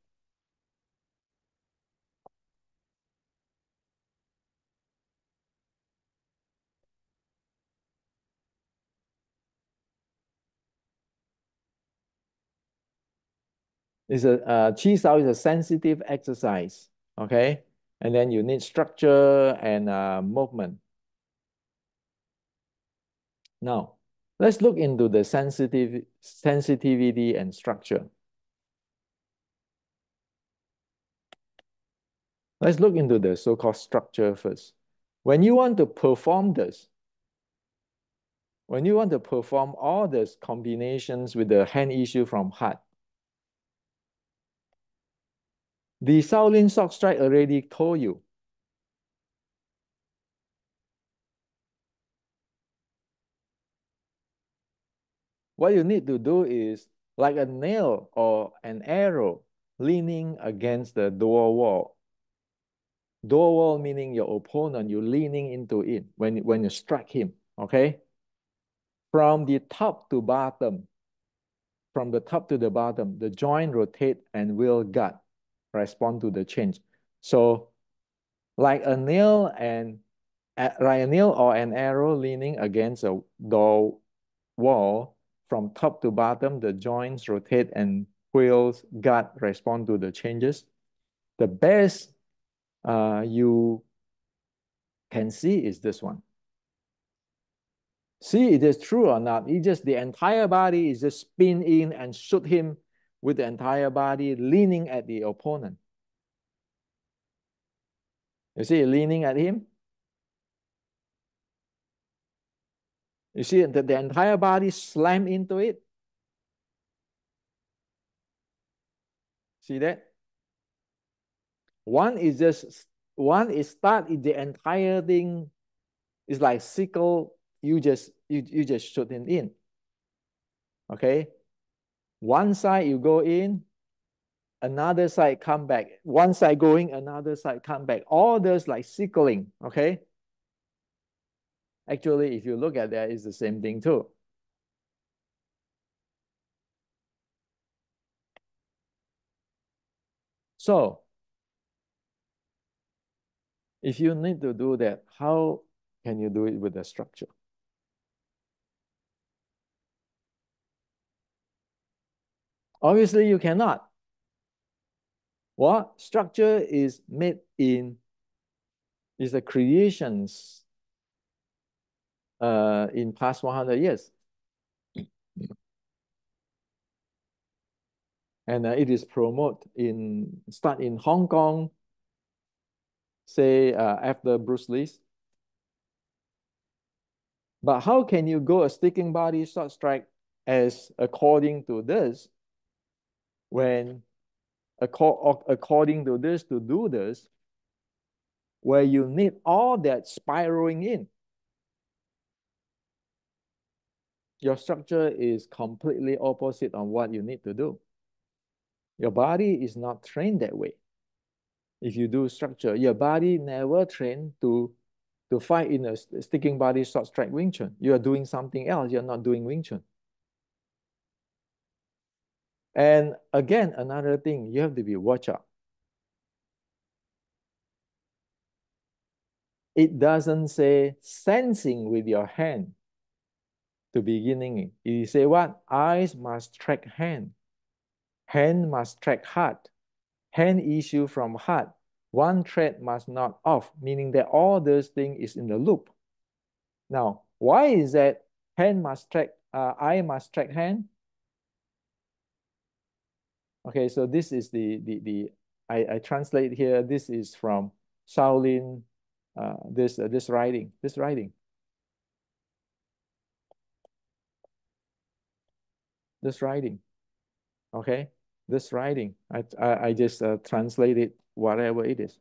It's a Qi Sao is a sensitive exercise, okay? And then you need structure and movement. Now, let's look into the sensitivity and structure. Let's look into the so-called structure first. When you want to perform this, when you want to perform all these combinations with the hand issue from heart, the Shaolin Sword Strike already told you. What you need to do is like a nail or an arrow leaning against the door wall. Door wall meaning your opponent, you're leaning into it when you strike him, okay? From the top to bottom, from the top to the bottom, the joint rotate and will gut respond to the change. So like a nail or an arrow leaning against a door wall, from top to bottom, the joints rotate and wheels gut respond to the changes. The best you can see is this one. See it is true or not. It just the entire body is just spin in and shoot him with the entire body leaning at the opponent. You see it leaning at him? You see that the entire body slam into it? See that? One is start the entire thing is like sickle, you just shoot him in. Okay? One side you go in, another side come back. One side going, another side come back. All those like sickling, okay? Actually, if you look at that, it's the same thing too. So, if you need to do that, how can you do it with the structure? Obviously, you cannot. What structure is made in is the creations in past 100 years. And it is start in Hong Kong, say after Bruce Lee's. But how can you go a sticking body sword strike as according to this when according to this to do this where you need all that spiraling in? Your structure is completely opposite on what you need to do. Your body is not trained that way. If you do structure, your body never trained to fight in a sticking body sword strike Wing Chun. You are doing something else. You're not doing Wing Chun. And again, another thing, you have to be watch out. It doesn't say sensing with your hand to beginning. It say what? Eyes must track hand. Hand must track heart. Hand issue from heart. One thread must not off, meaning that all those things is in the loop. Now, why is that hand must track, eye must track hand? Okay, so this is I translate here. This is from Shaolin, this writing, this writing. Okay, this writing. I just translate it whatever it is.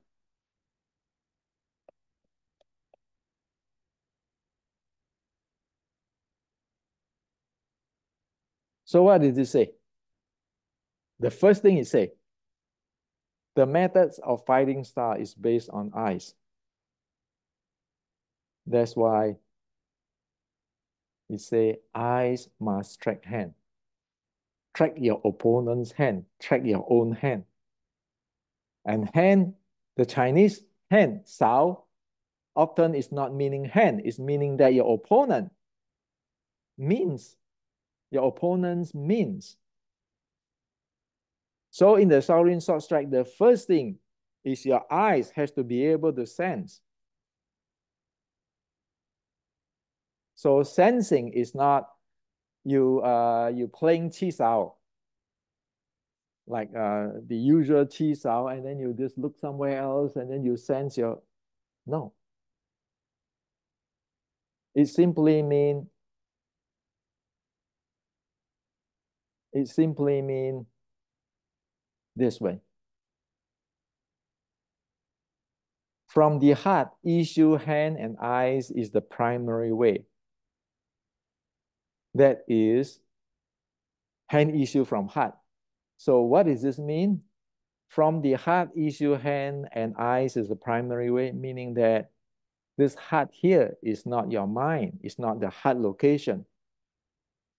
So what did it say? The first thing it say, the methods of fighting style is based on eyes. That's why it say eyes must track hand. Track your opponent's hand, track your own hand. And hand, the Chinese hand, sao, often is not meaning hand, it's meaning that your opponent means, your opponent's means. So in the Shaolin sword strike, the first thing is your eyes has to be able to sense. So sensing is not you playing chi sao, like the usual chi sao, and then you just look somewhere else and then you sense your, no. It simply mean, it simply mean this way. From the heart, issue hand and eyes is the primary way. That is hand issue from heart. So what does this mean? From the heart issue hand and eyes is the primary way, meaning that this heart here is not your mind, it's not the heart location.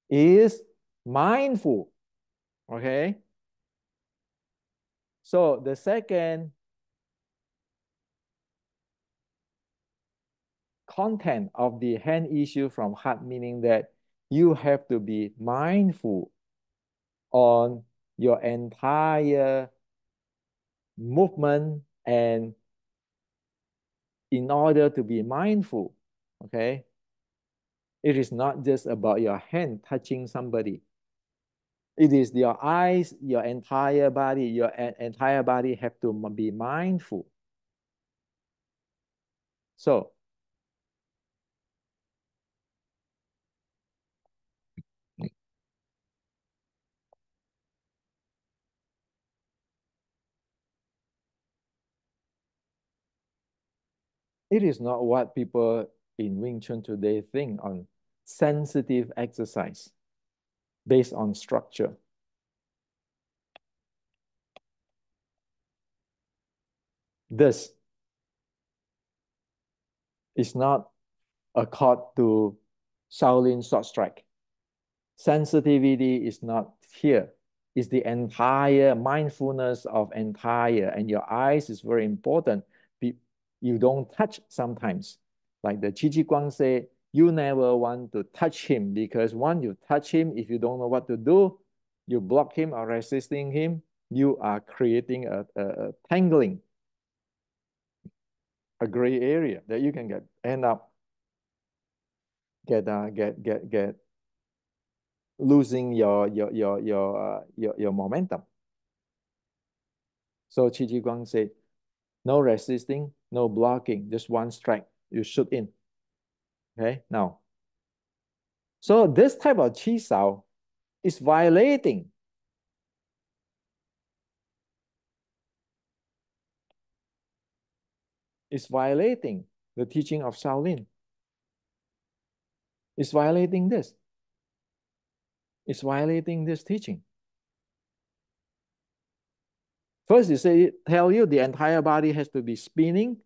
It is mindful, okay? So the second content of the hand issue from heart, meaning that you have to be mindful on your entire movement, and in order to be mindful, okay, it is not just about your hand touching somebody. It is your eyes, your entire body, your entire body have to be mindful. So it is not what people in Wing Chun today think on sensitive exercise based on structure. This is not accord to Shaolin sword strike. Sensitivity is not here. It's the entire mindfulness of entire, and your eyes is very important. You don't touch sometimes. Like the Chi Chi Guang say, you never want to touch him, because once you touch him, if you don't know what to do, you block him or resisting him, you are creating a tangling, a gray area that you can end up get losing your momentum. So Chi Chi Guang said, no resisting, no blocking, just one strike, you shoot in. Okay, now. So this type of chi sao is violating. It's violating the teaching of Shaolin. It's violating this. It's violating this teaching. First, it tell you the entire body has to be spinning.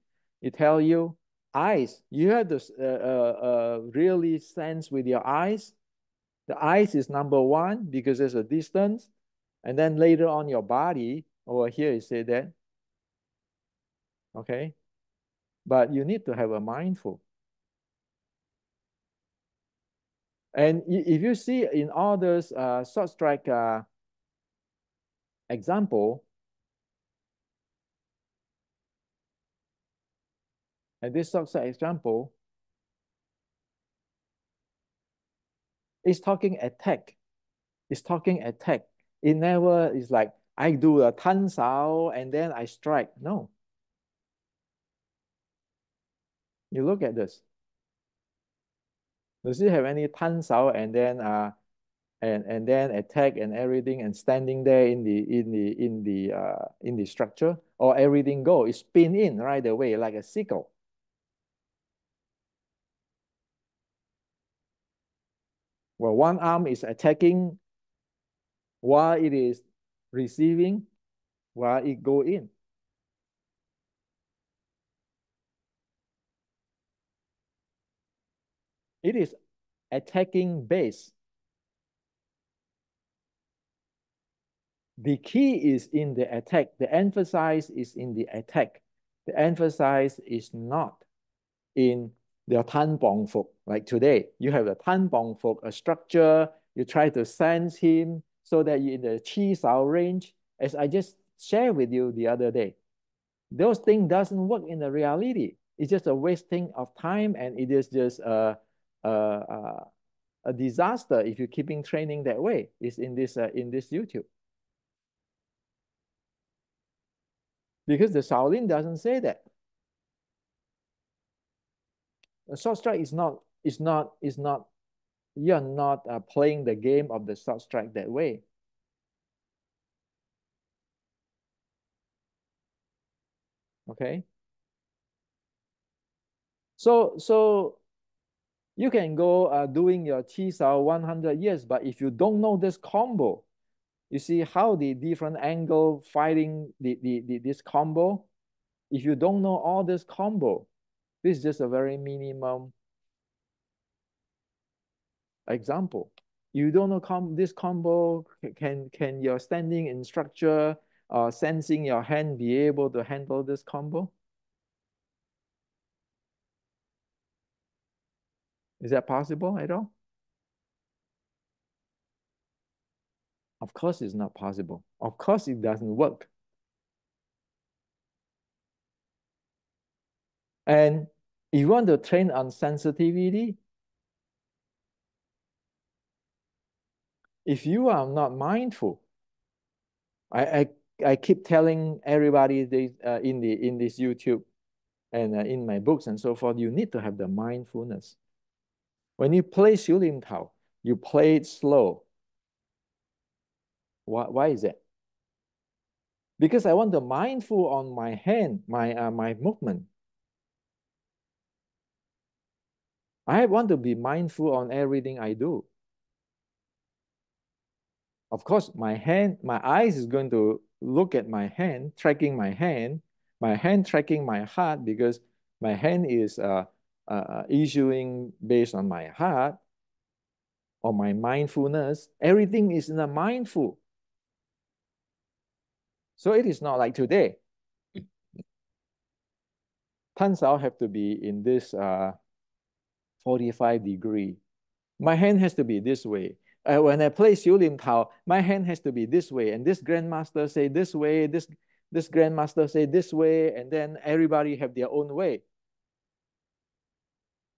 It tell you eyes. You have to really sense with your eyes. The eyes is number one because there's a distance. And then later on your body, over here you say that, okay? But you need to have a mindful. And if you see in all those short strike example, and this short strike example, It's talking attack. It's talking attack. It never is like I do a tan sao and then I strike. No, you look at this. Does it have any tan sao and then and then attack and everything and standing there in the structure, or everything go is spin in right away like a sickle? Well, one arm is attacking while it is receiving, while it go in. It is attacking base. The key is in the attack. The emphasis is in the attack. The emphasis is not in the Tan Bong Fuk. Like today, you have the Tan Bong Fuk, a structure. You try to sense him so that you in the Chi Sao range, as I just shared with you the other day. Those things doesn't work in the reality. It's just a wasting of time, and it is just a, a disaster if you're keeping training that way. It's in this YouTube. Because the Shaolin doesn't say that. A short strike is not, you're not playing the game of the short strike that way. Okay. So you can go doing your Chi Sao 100 years, but if you don't know this combo, you see how the different angle fighting this combo, if you don't know all this combo, this is just a very minimum example. You don't know this combo, can your standing in structure sensing your hand be able to handle this combo? Is that possible at all? Of course it's not possible. Of course it doesn't work. And if you want to train on sensitivity, if you are not mindful, I I keep telling everybody this in this YouTube and in my books and so forth, you need to have the mindfulness. When you play Xiu Lim Tao, you play it slow. Why is that? Because I want to mindful on my hand, my movement. I want to be mindful on everything I do. Of course, my eyes is going to look at my hand, tracking my hand tracking my heart, because my hand is issuing based on my heart or my mindfulness. Everything is in a mindful. So it is not like today. Tan Sao have to be in this 45-degree. My hand has to be this way. When I play Xiu Lim Tao, my hand has to be this way. And this grandmaster say this way, this grandmaster say this way, and then everybody have their own way.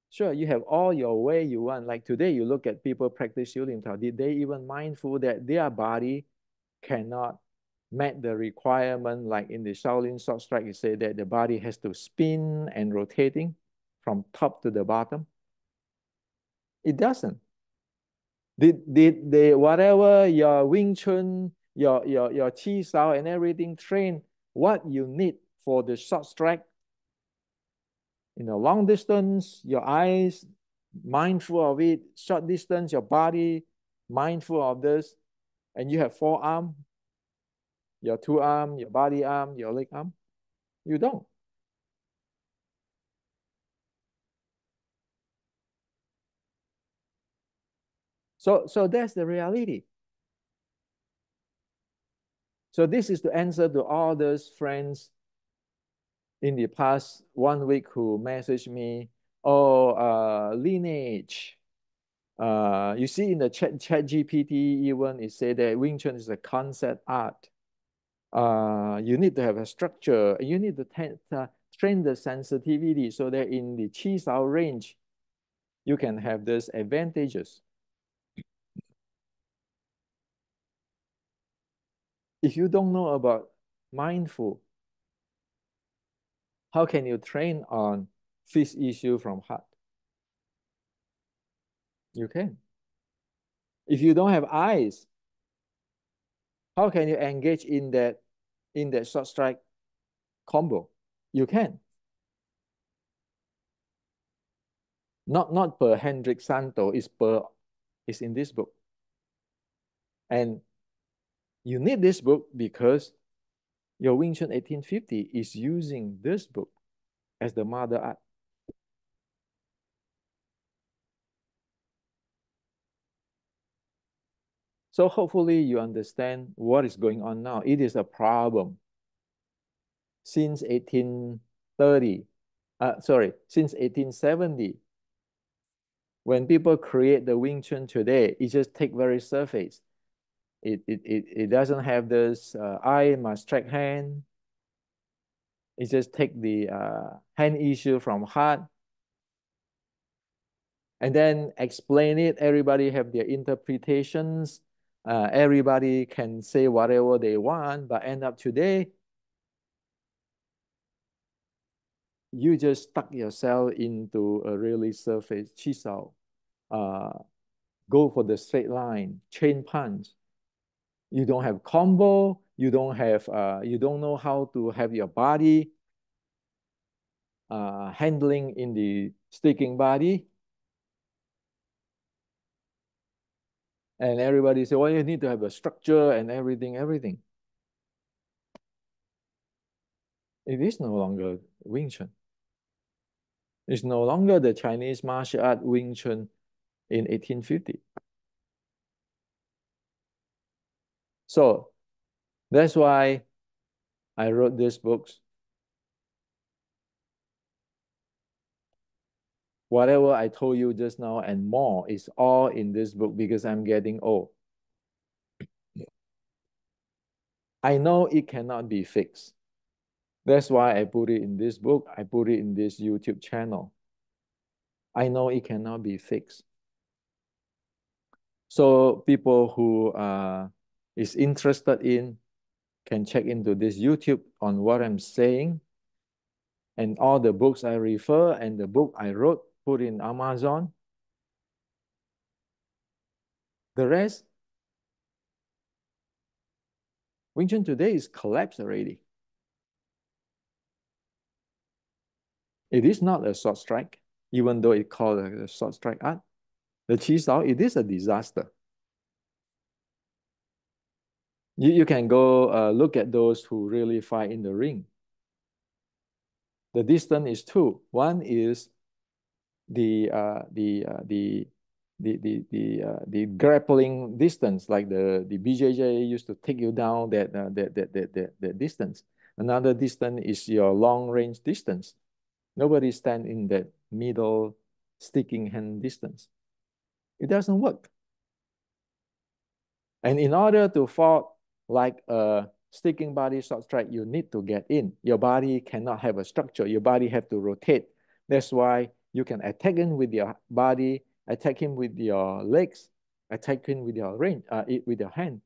Sure, you have all your way you want. Like today, you look at people practice Xiu Lim Tao. Did they even mindful that their body cannot meet the requirement? Like in the Shaolin short strike, you say that the body has to spin and rotating from top to the bottom. It doesn't. Did they, whatever your Wing Chun, your Chi Sao and everything train what you need for the short strike? In the long distance, your eyes mindful of it. Short distance, your body mindful of this. And you have forearm, your two arm, your body arm, your leg arm. You don't. So that's the reality. So this is the answer to all those friends in the past 1 week who messaged me, oh, lineage. You see in the chat GPT, even it said that Wing Chun is a concept art. You need to have a structure. You need to train the sensitivity so that in the Chi Sao range, you can have these advantages. If you don't know about mindful, how can you train on fifth issue from heart? You can. If you don't have eyes, how can you engage in that short strike combo? You can. Not per Hendrik Santo, it's in this book. And you need this book because your Wing Chun 1850 is using this book as the mother art. So hopefully you understand what is going on now. It is a problem since 1830, since 1870. When people create the Wing Chun today, it just take very surface. It doesn't have this eye must track hand. It just take the hand issue from heart and then explain it. Everybody have their interpretations. Everybody can say whatever they want, but end up today, you just stuck yourself into a really surface chisel. Uh, go for the straight line, chain punch. You don't have combo. You don't know how to have your body handling in the sticking body. And everybody say, well, you need to have a structure and everything. It is no longer Wing Chun. It's no longer the Chinese martial art Wing Chun in 1850. So that's why I wrote these books. Whatever I told you just now and more is all in this book because I'm getting old. I know it cannot be fixed. That's why I put it in this book. I put it in this YouTube channel. I know it cannot be fixed. So people who is interested in can check into this YouTube on what I'm saying and all the books I refer and the book I wrote, put in Amazon. The rest, Wing Chun today is collapsed already. It is not a short strike, even though it's called a short strike art. The Chi Sao, it is a disaster. You can go look at those who really fight in the ring. The distance is two. One is the the grappling distance, like the BJJ used to take you down that distance. Another distance is your long range distance. Nobody stand in that middle sticking hand distance. It doesn't work. And in order to fight like a sticking body short strike, you need to get in. Your body cannot have a structure. Your body have to rotate. That's why you can attack him with your body, attack him with your legs, attack him with your with your hand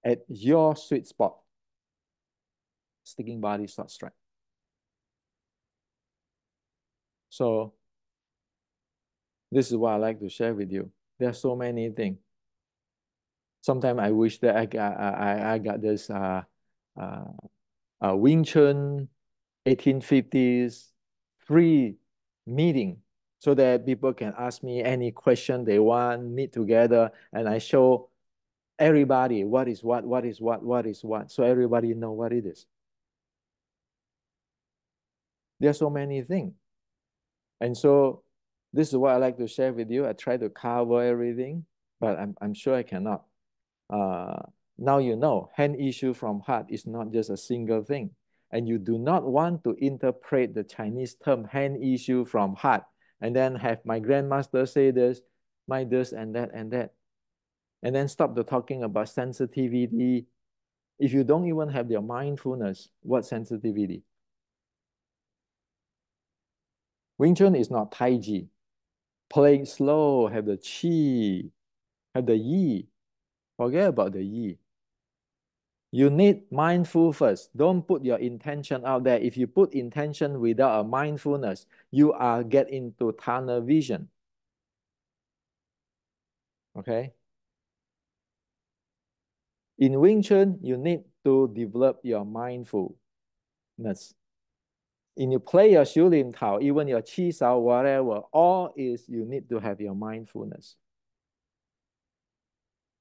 at your sweet spot. Sticking body short strike. So this is what I like to share with you. There are so many things. Sometimes I wish that I got this uh, Wing Chun 1850s free meeting so that people can ask me any question they want, meet together, and I show everybody what is what is what, so everybody know what it is. There are so many things. And so this is what I like to share with you. I try to cover everything, but I'm sure I cannot. Uh, now you know, hand issue from heart is not just a single thing. And you do not want to interpret the Chinese term hand issue from heart and then have my grandmaster say this, my this and that and that. And then stop the talking about sensitivity. If you don't even have your mindfulness, what sensitivity? Wing Chun is not Tai Chi. Play slow, have the Qi, have the Yi. Forget about the Yi. You need mindful first. Don't put your intention out there. If you put intention without a mindfulness, you are get into tunnel vision. Okay. In Wing Chun, you need to develop your mindfulness. In you play your Xiu Lim Tao, even your Qi Sao, whatever, all is you need to have your mindfulness.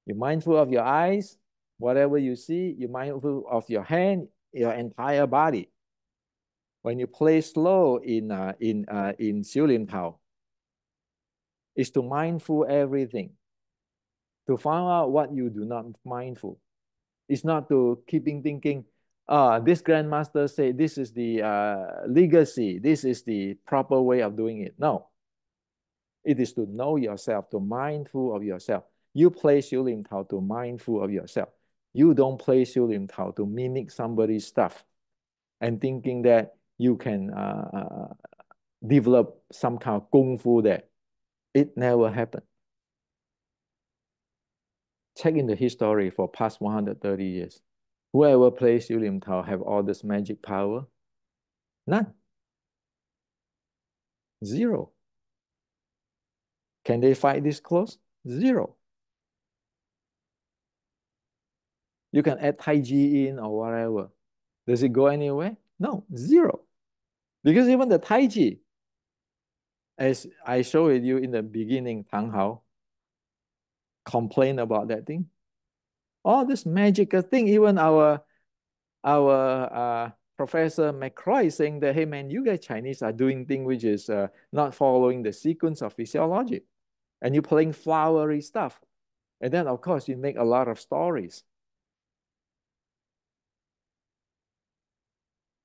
You're mindful of your eyes, whatever you see, you're mindful of your hand, your entire body. When you play slow in Xiu Lim Tao, is to mindful everything, to find out what you do not mindful. It's not to keeping thinking, this grandmaster said this is the legacy, this is the proper way of doing it. No, it is to know yourself, to mindful of yourself. You play Xiu Lim Tao to mindful of yourself. You don't play Xiu Lim Tao to mimic somebody's stuff and thinking that you can develop some kind of kung fu there. It never happened. Check in the history for past 130 years. Whoever plays Xiu Lim Tao have all this magic power? None. Zero. Can they fight this close? Zero. You can add Tai Chi in or whatever. Does it go anywhere? No, zero. Because even the Tai Chi, as I showed you in the beginning, Tang Hao complained about that thing. All this magical thing, even our Professor McCroy saying that, hey man, you guys Chinese are doing thing which is not following the sequence of physiology. And you're playing flowery stuff. And then, of course, you make a lot of stories.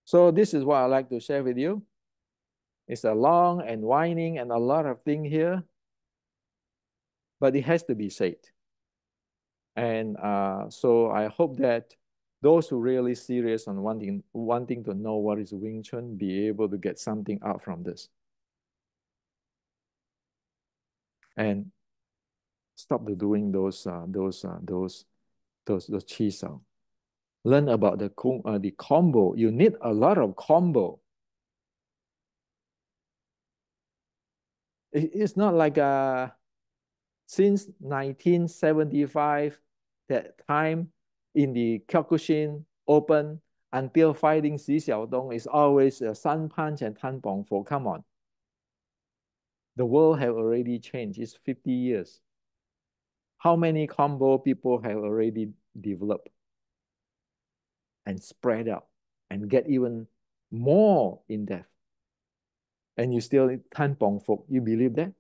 So this is what I like to share with you. It's a long and winding and a lot of things here, but it has to be said. And so I hope that those who really serious on wanting to know what is Wing Chun be able to get something out from this. And stop doing those chi sao. Learn about the combo. You need a lot of combo. It's not like since 1975, that time in the Kyokushin Open until fighting Xi Xiaodong is always a Sun Punch and Tan Bong Fo. Come on. The world have already changed. It's 50 years. How many combo people have already developed and spread out and get even more in depth? And you still Tan Bong Fo. You believe that?